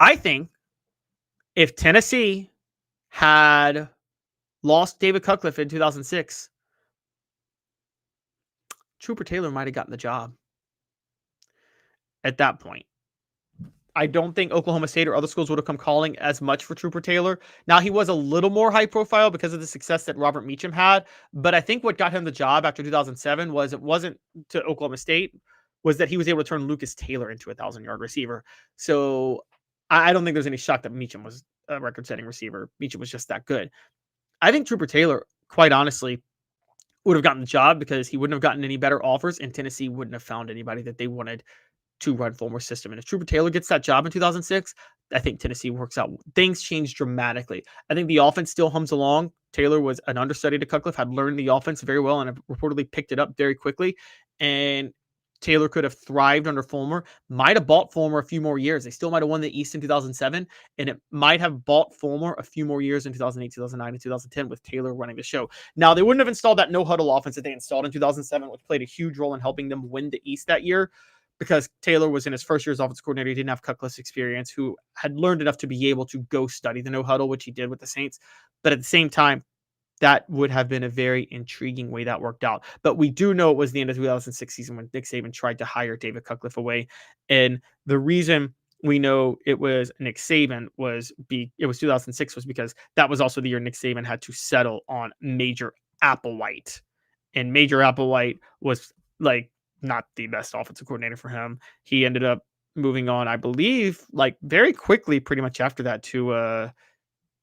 I think if Tennessee had lost David Cutcliffe in 2006, Trooper Taylor might have gotten the job at that point. I don't think Oklahoma State or other schools would have come calling as much for Trooper Taylor. Now, he was a little more high profile because of the success that Robert Meacham had, but I think what got him the job after 2007 was it wasn't to Oklahoma State, was that he was able to turn Lucas Taylor into a 1,000-yard receiver. So I don't think there's any shock that Meacham was a record-setting receiver. Meacham was just that good. I think Trooper Taylor, quite honestly, would have gotten the job because he wouldn't have gotten any better offers, and Tennessee wouldn't have found anybody that they wanted to run Fulmer's system. And if Trooper Taylor gets that job in 2006, I think Tennessee works out. Things change dramatically. I think the offense still hums along. Taylor was an understudy to Cutcliffe, had learned the offense very well, and reportedly picked it up very quickly. And Taylor could have thrived under Fulmer, might have bought Fulmer a few more years. They still might have won the East in 2007, and it might have bought Fulmer a few more years in 2008, 2009, and 2010 with Taylor running the show. Now, they wouldn't have installed that no-huddle offense that they installed in 2007, which played a huge role in helping them win the East that year, because Taylor was in his first year as offensive coordinator. He didn't have Cutcliffe's experience, who had learned enough to be able to go study the no-huddle, which he did with the Saints. But at the same time, that would have been a very intriguing way that worked out. But we do know it was the end of the 2006 season when Nick Saban tried to hire David Cutcliffe away. And the reason we know it was Nick Saban it was 2006 was because that was also the year Nick Saban had to settle on Major Applewhite. And Major Applewhite was like not the best offensive coordinator for him. He ended up moving on, I believe, like very quickly, pretty much after that, to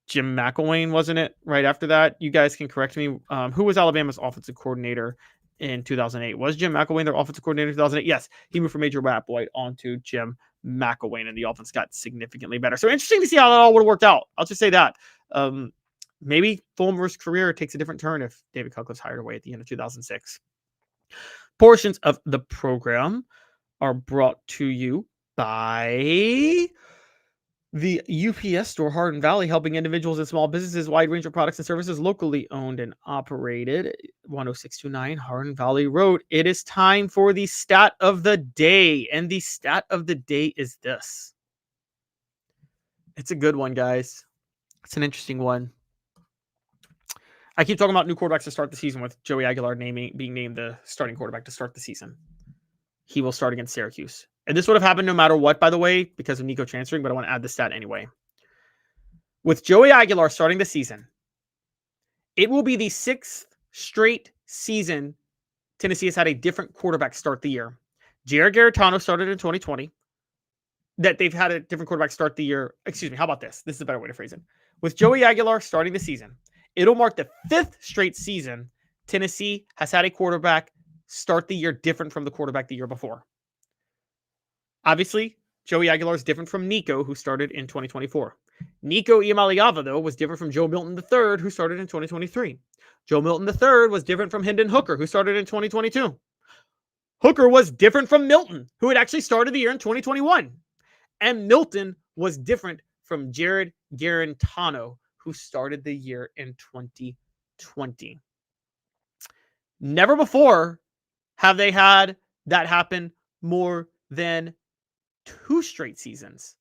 Jim McElwain, wasn't it? Right after that, you guys can correct me. Who was Alabama's offensive coordinator in 2008? Was Jim McElwain their offensive coordinator in 2008? Yes, he moved from Major Applewhite on to Jim McElwain, and the offense got significantly better. So interesting to see how that all would have worked out. I'll just say that. Maybe Fulmer's career takes a different turn if David Cutcliffe's hired away at the end of 2006. Portions of the program are brought to you by the UPS store, Hardin Valley, helping individuals and small businesses, wide range of products and services, locally owned and operated. 10629 Hardin Valley Road. It is time for the stat of the day. And the stat of the day is this. It's a good one, guys. It's an interesting one. I keep talking about new quarterbacks to start the season, with Joey Aguilar being named the starting quarterback to start the season. He will start against Syracuse. And this would have happened no matter what, by the way, because of Nico transferring, but I want to add the stat anyway. With Joey Aguilar starting the season, it will be the 6th straight season Tennessee has had a different quarterback start the year. Jared Garantano started in 2020. That they've had a different quarterback start the year. Excuse me, how about this? This is a better way to phrase it. With Joey Aguilar starting the season, it'll mark the 5th straight season Tennessee has had a quarterback start the year different from the quarterback the year before. Obviously, Joey Aguilar is different from Nico, who started in 2024. Nico Iamaleava, though, was different from Joe Milton III, who started in 2023. Joe Milton III was different from Hendon Hooker, who started in 2022. Hooker was different from Milton, who had actually started the year in 2021. And Milton was different from Jared Garantano, who started the year in 2020. Never before have they had that happen more than 2 straight seasons.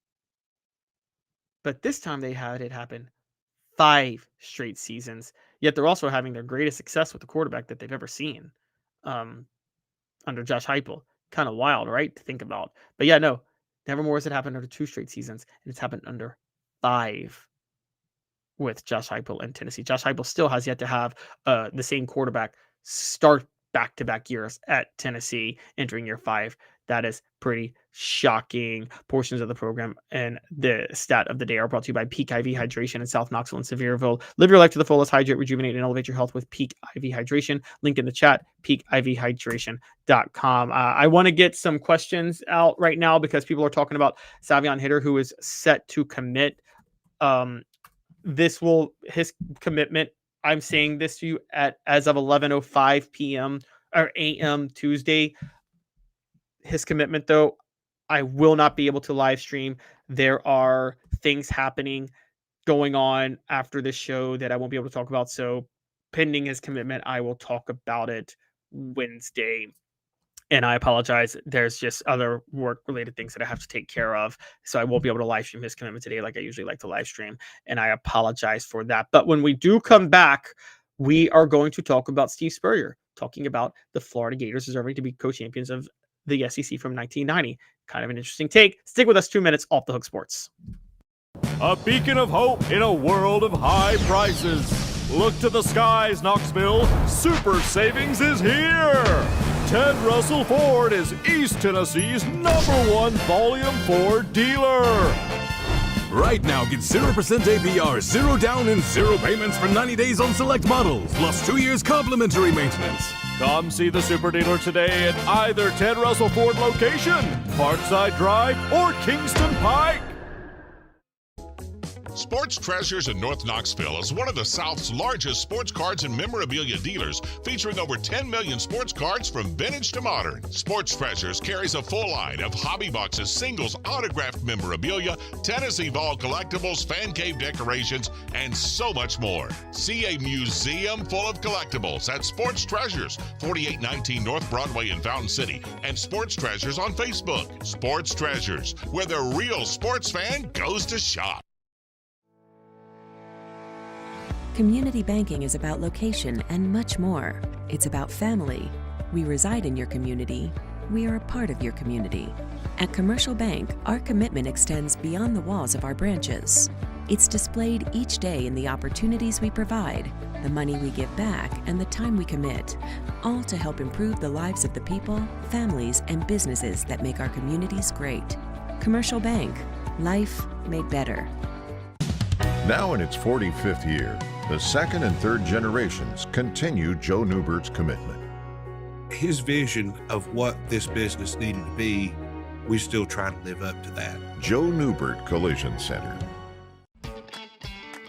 But this time they had it happen 5 straight seasons. Yet they're also having their greatest success with the quarterback that they've ever seen under Josh Heupel. Kind of wild, right, to think about. But yeah, no, never more has it happened under 2 straight seasons. And it's happened under 5 with Josh Heupel and Tennessee. Josh Heupel still has yet to have the same quarterback start back-to-back years at Tennessee entering year 5. That is pretty shocking. Portions of the program and the stat of the day are brought to you by Peak IV Hydration in South Knoxville and Sevierville. Live your life to the fullest. Hydrate, rejuvenate, and elevate your health with Peak IV Hydration. Link in the chat, peakivhydration.com. I want to get some questions out right now because people are talking about Savion Hitter, who is set to commit. His commitment, I'm saying this to you as of 11:05 p.m. or a.m. Tuesday. His commitment, though, I will not be able to live stream. There are things going on after the show that I won't be able to talk about. So pending his commitment, I will talk about it Wednesday. And I apologize. There's just other work-related things that I have to take care of. So I won't be able to live stream his commitment today like I usually like to live stream. And I apologize for that. But when we do come back, we are going to talk about Steve Spurrier, talking about the Florida Gators deserving to be co-champions of the SEC from 1990. Kind of an interesting take. Stick with us 2 minutes off the Hook Sports. A beacon of hope in a world of high prices. Look to the skies, Knoxville. Super savings is here. Ted Russell Ford is East Tennessee's #1 Volume 4 dealer. Right now, get 0% APR, 0 down, and 0 payments for 90 days on select models, plus 2 years complimentary maintenance. Come see the super dealer today at either Ted Russell Ford location, Parkside Drive, or Kingston Pike. Sports Treasures in North Knoxville is one of the South's largest sports cards and memorabilia dealers, featuring over 10 million sports cards from vintage to modern. Sports Treasures carries a full line of hobby boxes, singles, autographed memorabilia, Tennessee Vol collectibles, fan cave decorations, and so much more. See a museum full of collectibles at Sports Treasures, 4819 North Broadway in Fountain City, and Sports Treasures on Facebook. Sports Treasures, where the real sports fan goes to shop. Community banking is about location and much more. It's about family. We reside in your community. We are a part of your community. At Commercial Bank, our commitment extends beyond the walls of our branches. It's displayed each day in the opportunities we provide, the money we give back, and the time we commit, all to help improve the lives of the people, families, and businesses that make our communities great. Commercial Bank, life made better. Now in its 45th year, the second and third generations continue Joe Newbert's commitment. His vision of what this business needed to be, we still try to live up to that. Joe Newbert Collision Center.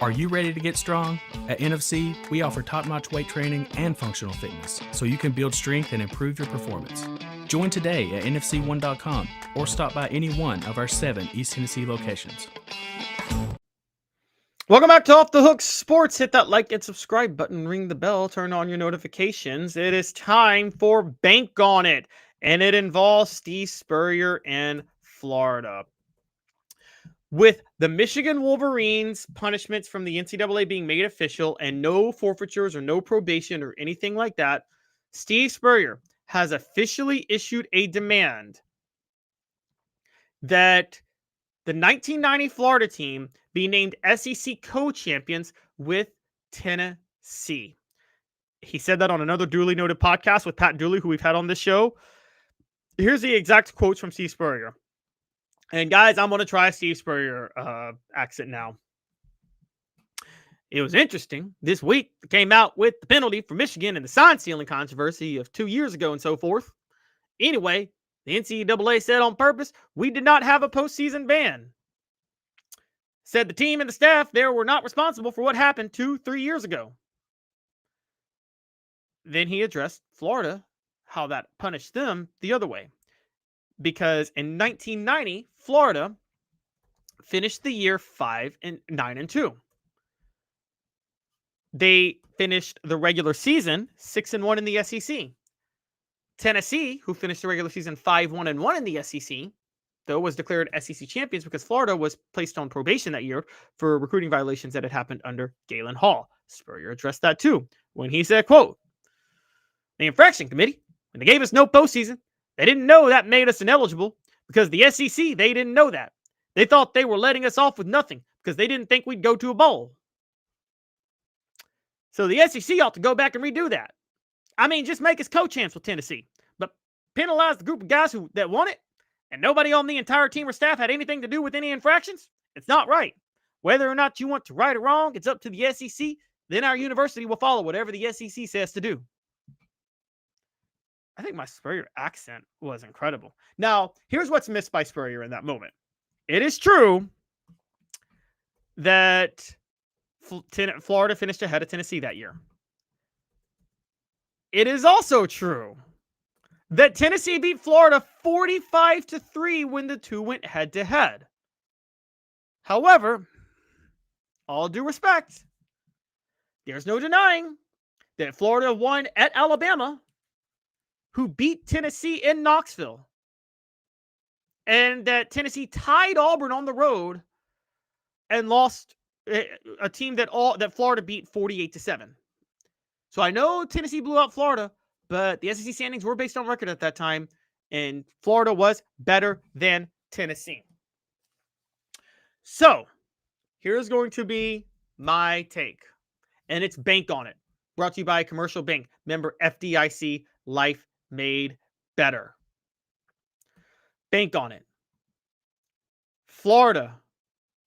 Are you ready to get strong? At NFC, we offer top-notch weight training and functional fitness, so you can build strength and improve your performance. Join today at NFC1.com or stop by any one of our 7 East Tennessee locations. Welcome back to Off the Hook Sports. Hit that like and subscribe button, ring the bell, turn on your notifications. It is time for Bank on It, and it involves Steve Spurrier in Florida. With the Michigan Wolverines punishments from the NCAA being made official and no forfeitures or no probation or anything like that, Steve Spurrier has officially issued a demand that the 1990 Florida team be named SEC co-champions with Tennessee. He said that on another duly noted podcast with Pat Dooley, who we've had on this show. Here's the exact quotes from Steve Spurrier. And guys, I'm going to try Steve Spurrier accent now. It was interesting. This week came out with the penalty for Michigan and the sign stealing controversy of 2 years ago and so forth. Anyway, The NCAA said on purpose, we did not have a postseason ban. Said the team and the staff there were not responsible for what happened 2-3 years ago. Then he addressed Florida, how that punished them the other way. Because in 1990, Florida finished the year 9-2. They finished the regular season 6-1 in the SEC. Tennessee, who finished the regular season 5-1-1 in the SEC, though was declared SEC champions because Florida was placed on probation that year for recruiting violations that had happened under Galen Hall. Spurrier addressed that too when he said, quote, the infraction committee, when they gave us no postseason, they didn't know that made us ineligible because the SEC, they didn't know that. They thought they were letting us off with nothing because they didn't think we'd go to a bowl. So the SEC ought to go back and redo that. I mean, just make us co-champs with Tennessee, but penalize the group of guys that won it, and nobody on the entire team or staff had anything to do with any infractions. It's not right. Whether or not you want to right or wrong, it's up to the SEC. Then our university will follow whatever the SEC says to do. I think my Spurrier accent was incredible. Now, here's what's missed by Spurrier in that moment. It is true that Florida finished ahead of Tennessee that year. It is also true that Tennessee beat Florida 45-3 when the two went head-to-head. However, all due respect, there's no denying that Florida won at Alabama, who beat Tennessee in Knoxville, and that Tennessee tied Auburn on the road and lost a team that Florida beat 48-7. So I know Tennessee blew out Florida, but the SEC standings were based on record at that time, and Florida was better than Tennessee. So here's going to be my take, and it's Bank on It. Brought to you by Commercial Bank. Member FDIC, life made better. Bank on it. Florida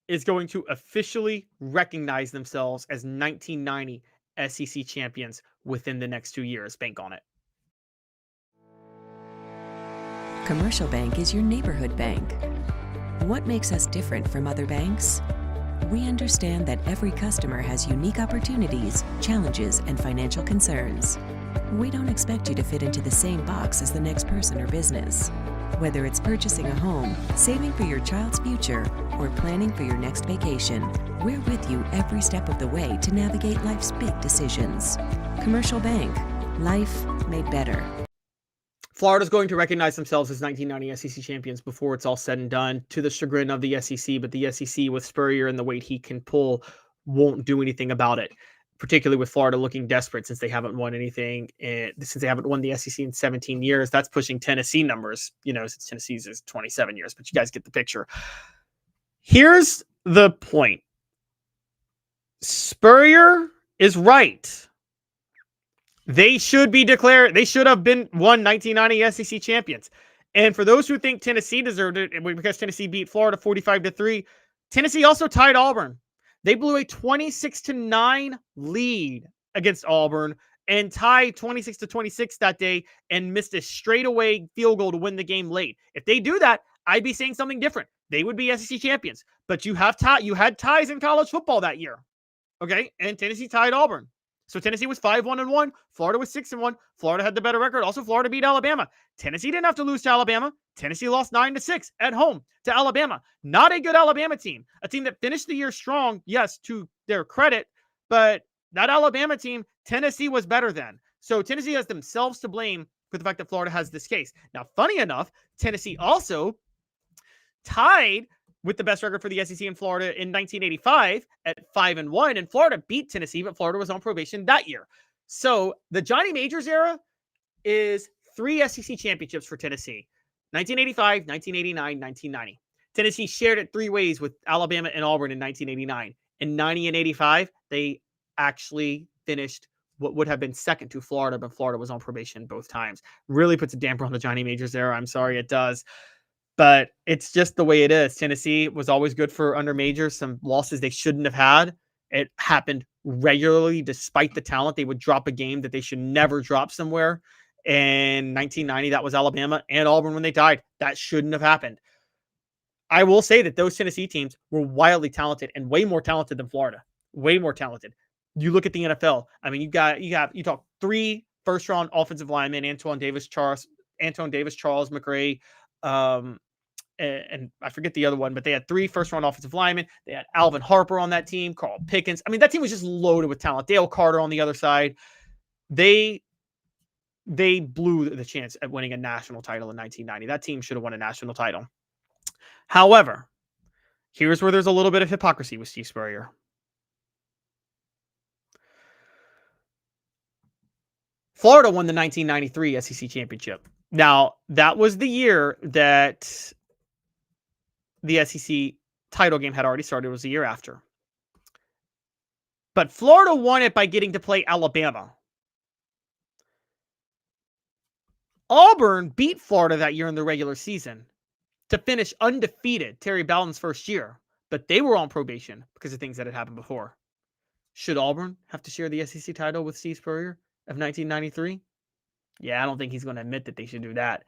is going to officially recognize themselves as 1990 SEC champions within the next 2 years. Bank on it. Commercial Bank is your neighborhood bank. What makes us different from other banks? We understand that every customer has unique opportunities, challenges, and financial concerns. We don't expect you to fit into the same box as the next person or business. Whether it's purchasing a home, saving for your child's future, or planning for your next vacation, we're with you every step of the way to navigate life's big decisions. Commercial Bank. Life made better. Florida's going to recognize themselves as 1990 SEC champions before it's all said and done, to the chagrin of the SEC, but the SEC with Spurrier and the weight he can pull won't do anything about it, particularly with Florida looking desperate since they haven't won anything, since they haven't won the SEC in 17 years. That's pushing Tennessee numbers, since Tennessee's is 27 years, but you guys get the picture. Here's the point. Spurrier is right. They should be declared, they should have been 1990 SEC champions. And for those who think Tennessee deserved it, because Tennessee beat Florida 45-3, Tennessee also tied Auburn. They blew a 26-9 lead against Auburn and tied 26-26 that day and missed a straightaway field goal to win the game late. If they do that, I'd be saying something different. They would be SEC champions. But you had ties in college football that year. Okay? And Tennessee tied Auburn. So Tennessee was 5-1-1. Florida was 6-1. Florida had the better record. Also, Florida beat Alabama. Tennessee didn't have to lose to Alabama. Tennessee lost 9-6 at home to Alabama. Not a good Alabama team. A team that finished the year strong, yes, to their credit, but that Alabama team, Tennessee was better than. So Tennessee has themselves to blame for the fact that Florida has this case. Now, funny enough, Tennessee also tied with the best record for the SEC in Florida in 1985 at 5-1, and Florida beat Tennessee, but Florida was on probation that year. So the Johnny Majors era is 3 SEC championships for Tennessee: 1985, 1989, 1990. Tennessee shared it 3 ways with Alabama and Auburn in 1989. In 90 and 85, they actually finished what would have been second to Florida, but Florida was on probation both times. Really puts a damper on the Johnny Majors era. I'm sorry, it does. But it's just the way it is. Tennessee was always good for under Majors. Some losses they shouldn't have had. It happened regularly. Despite the talent, they would drop a game that they should never drop somewhere. In 1990, that was Alabama and Auburn when they died. That shouldn't have happened. I will say that those Tennessee teams were wildly talented and way more talented than Florida. Way more talented. You look at the NFL. I mean, you talk 3 first-round offensive linemen: Antoine Davis, Charles McRae, and I forget the other one, but they had 3 first-round offensive linemen. They had Alvin Harper on that team, Carl Pickens. I mean, that team was just loaded with talent. Dale Carter on the other side. They blew the chance at winning a national title in 1990. That team should have won a national title. However, here's where there's a little bit of hypocrisy with Steve Spurrier. Florida won the 1993 SEC championship. Now, that was the year that the SEC title game had already started. It was the year after. But Florida won it by getting to play Alabama. Auburn beat Florida that year in the regular season to finish undefeated Terry Bowden's first year, but they were on probation because of things that had happened before. Should Auburn have to share the SEC title with Steve Spurrier of 1993? Yeah, I don't think he's going to admit that they should do that.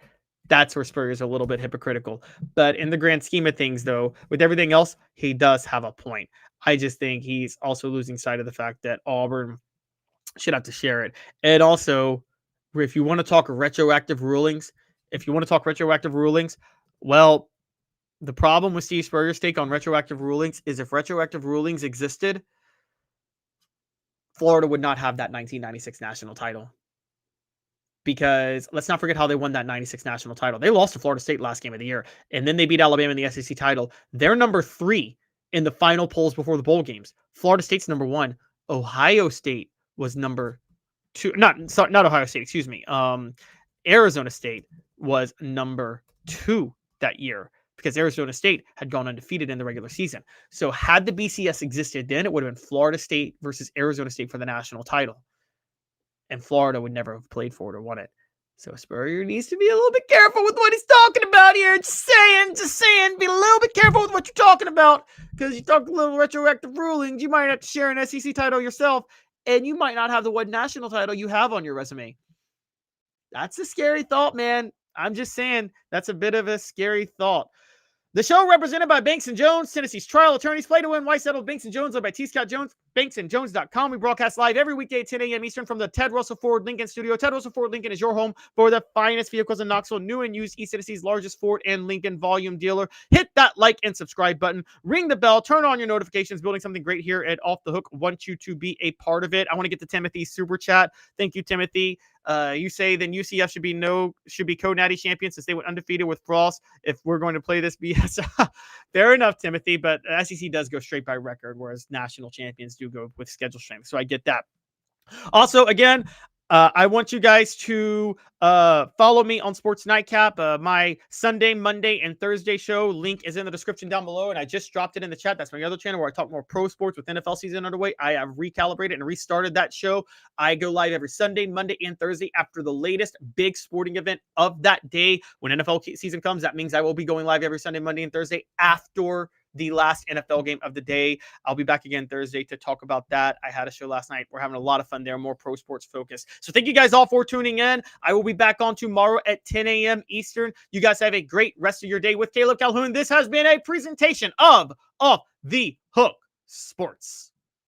That's where Spurrier's a little bit hypocritical. But in the grand scheme of things, though, with everything else, he does have a point. I just think he's also losing sight of the fact that Auburn should have to share it. And also, if you want to talk retroactive rulings, well, the problem with Steve Spurrier's take on retroactive rulings is if retroactive rulings existed, Florida would not have that 1996 national title. Because let's not forget how they won that 96 national title. They lost to Florida State last game of the year, and then they beat Alabama in the SEC title. They're number 3 in the final polls before the bowl games. Florida State's number 1. Ohio State was number 2. Not Ohio State, excuse me. Arizona State was number 2 that year because Arizona State had gone undefeated in the regular season. So had the BCS existed then, it would have been Florida State versus Arizona State for the national title. And Florida would never have played for it or won it. So Spurrier needs to be a little bit careful with what he's talking about here. Just saying, be a little bit careful with what you're talking about. Because you talk a little retroactive rulings, you might have to share an SEC title yourself, and you might not have the one national title you have on your resume. That's a scary thought, man. I'm just saying, that's a bit of a scary thought. The show represented by Banks & Jones, Tennessee's trial attorneys. Play to win. Why settle? Banks & Jones, led by T. Scott Jones. BanksandJones.com. We broadcast live every weekday at 10 a.m. Eastern from the Ted Russell Ford Lincoln studio. Ted Russell Ford Lincoln is your home for the finest vehicles in Knoxville. New and used, East Tennessee's largest Ford and Lincoln volume dealer. Hit that like and subscribe button. Ring the bell. Turn on your notifications. Building something great here at Off the Hook. Want you to be a part of it. I want to get to Timothy's super chat. Thank you, Timothy. You say then UCF should be co-natty champions since they went undefeated with Frost. If we're going to play this BS, fair enough, Timothy. But SEC does go straight by record, whereas national champions do go with schedule strength. So I get that. Also, again, I want you guys to follow me on Sports Nightcap. My Sunday, Monday, and Thursday show link is in the description down below, and I just dropped it in the chat. That's my other channel where I talk more pro sports with NFL season underway. I have recalibrated and restarted that show. I go live every Sunday, Monday, and Thursday after the latest big sporting event of that day. When NFL season comes, that means I will be going live every Sunday, Monday, and Thursday after the last NFL game of the day. I'll be back again Thursday to talk about that. I had a show last night. We're having a lot of fun there, more pro sports focus. So thank you guys all for tuning in. I will be back on tomorrow at 10 a.m. Eastern. You guys have a great rest of your day with Caleb Calhoun. This has been a presentation of Off the Hook Sports.